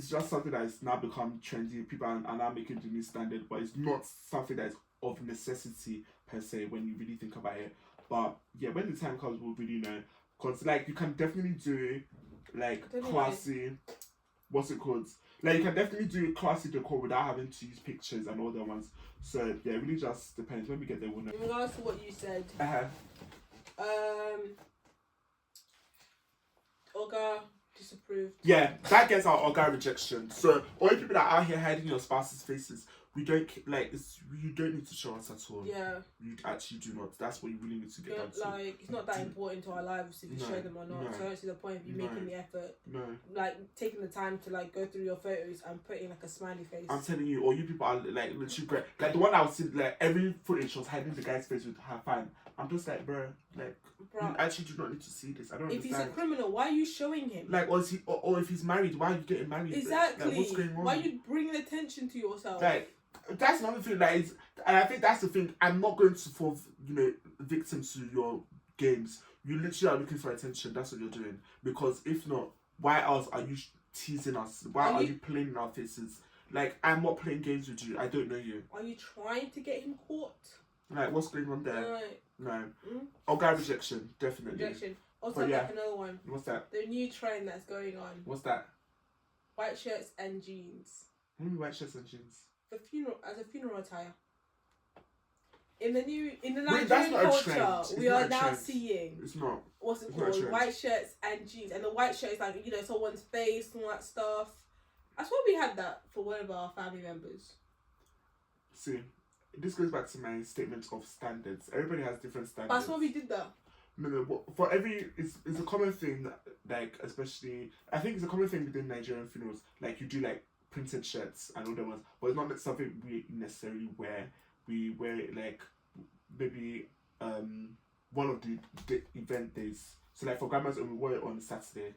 just something that has now become trendy. People are now making the new standard, but it's not something that is of necessity per se when you really think about it. But yeah, when the time comes, we'll really know. Because like you can definitely do like classy, what's it called? Like you can definitely do classy decor without having to use pictures and all that ones. So yeah, it really just depends. When we get there, we'll know. In regards to what you said, Oga disapproved. Yeah, that gets our Oga rejection. So all you people that are out here hiding your spouse's faces, you don't need to show us at all. Yeah. You actually do not. That's what you really need to get down to. Like, it's not that important to our lives if you show them or not. No. So I don't see the point of you making the effort. No. Like, taking the time to, like, go through your photos and putting, like, a smiley face. I'm telling you, all you people are, like, literally great. Like, the one I was seeing, like, every footage was hiding the guy's face with her fan. I'm just like, bro, like, you actually do not need to see this. I don't understand. If he's a criminal, why are you showing him? Like, or if he's married, why are you getting married? Exactly. Like, what's going on? Why are you bringing attention to yourself? Like, that's another thing that is, and I think that's the thing. I'm not going to fall, victim to your games. You literally are looking for attention. That's what you're doing. Because if not, why else are you teasing us? Why are you playing in our faces? Like, I'm not playing games with you. I don't know you. Are you trying to get him caught? Like, what's going on there? Right. No. Oga rejection, definitely. Rejection. Also, like another one. What's that? The new trend that's going on. What's that? White shirts and jeans. White shirts and jeans. As a funeral attire. In the Wait, Nigerian culture, we are now seeing. It's not. What's it called? White shirts and jeans, and the white shirt is like someone's face and all that stuff. I swear we had that for one of our family members. See, this goes back to my statement of standards. Everybody has different standards. But I swear we did that. No, but for it's a common thing. Like, especially, I think it's a common thing within Nigerian funerals. Like, you do like printed shirts and all that ones, but it's not something we necessarily wear. We wear it like maybe one of the event days. So like for grandma's, we wore it on Saturday.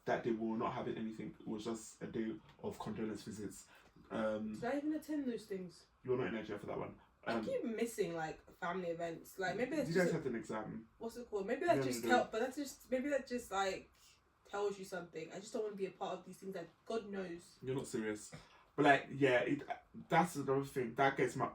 That day we were not having anything. It was just a day of condolence visits. Did I even attend those things? You were not in Nigeria for that one. I keep missing like family events. Like maybe that's you guys had an exam. What's it called? Maybe that maybe that just like tells you something. I just don't want to be a part of these things. That God knows. You're not serious. But like, yeah, that's another thing. That gets my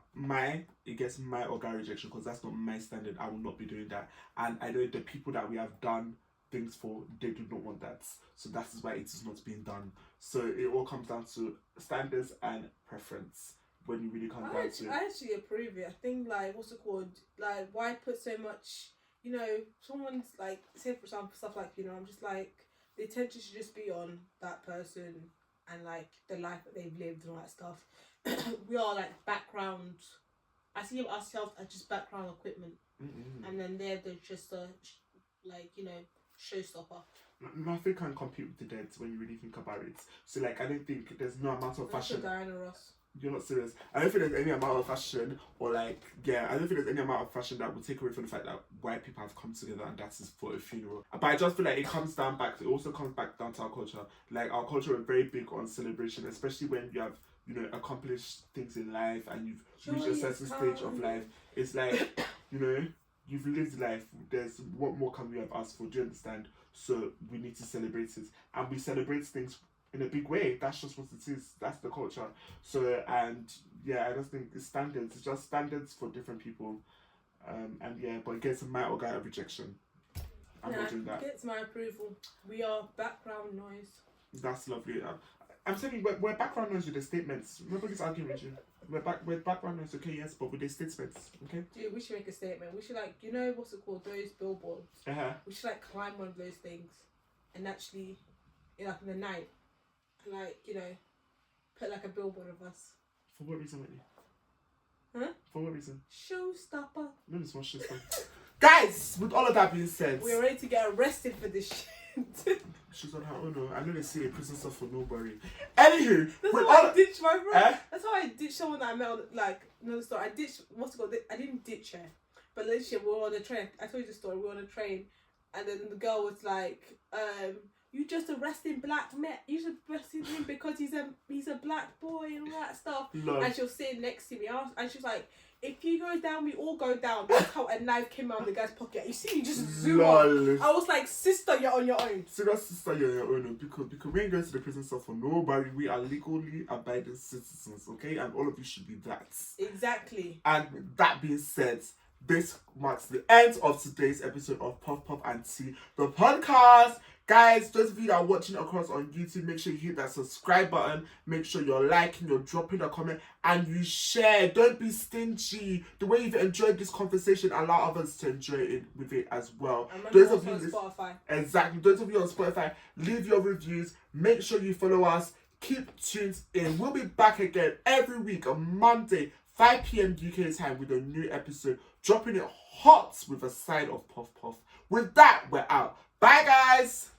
Oga rejection because that's not my standard. I will not be doing that. And I know the people that we have done things for, they do not want that. So that is why it is not being done. So it all comes down to standards and preference when you really come down to it. I actually approve it. I think like, what's it called? Like, why put so much, someone's like, say for example, stuff like, I'm just like, the attention should just be on that person and like the life that they've lived and all that stuff. We are like background. I see ourselves as just background equipment, and then they're just a showstopper. Nothing can compete with the dead when you really think about it. So like, I don't think there's no amount of fashion. Diana Ross. You're not serious. I don't think there's any amount of fashion I don't think there's any amount of fashion that will take away from the fact that white people have come together and that is for a funeral. But I just feel like it also comes back down to our culture. Like, our culture is very big on celebration, especially when you have, accomplished things in life and you've reached a certain stage of life. It's like, you've lived life. What more can we have asked for? Do you understand? So we need to celebrate it. And we celebrate things in a big way. That's just what it is. That's the culture. So, and yeah, I just think it's standards. It's just standards for different people. And yeah, but it gets my Oga rejection. I'm not doing that. It gets my approval. We are background noise. That's lovely. I'm saying we're background noise with the statements. Nobody's arguing with you. We're background noise, okay, yes, but with the statements, okay? Dude, we should make a statement. We should what's it called? Those billboards. We should climb one of those things and actually, in the night, put a billboard of us. For what reason, Whitney? Huh? For what reason? Showstopper. No, it's not showstopper. Guys, with all of that being said, we're ready to get arrested for this shit. She's on her own. I know they say a prison stuff for nobody. Anywho, that's how I ditched my friend. That's how I ditched someone that I met on another story. I ditched I didn't ditch her, but literally we were on a train. I told you the story. We were on a train, and then the girl was like, you just arresting black men. You just arresting him because he's a black boy and all that stuff. Lol. And she was sitting next to me. And she was like, if he goes down, we all go down. That's how a knife came out of the guy's pocket. You see me just zoom on. I was like, sister, you're on your own. Serious sister, you're on your own. Because we ain't going to the prison cell for nobody. We are legally abiding citizens, okay? And all of you should be that. Exactly. And with that being said, this marks the end of today's episode of Puff Puff and Tea, the podcast. Guys, those of you that are watching across on YouTube, make sure you hit that subscribe button. Make sure you're liking, you're dropping a comment, and you share. Don't be stingy. The way you've enjoyed this conversation, allow others to enjoy it with it as well. And Those of you on Spotify. Exactly. Those of you on Spotify, leave your reviews. Make sure you follow us. Keep tuned in. We'll be back again every week on Monday, 5 p.m. UK time with a new episode, dropping it hot with a side of Puff Puff. With that, we're out. Bye, guys.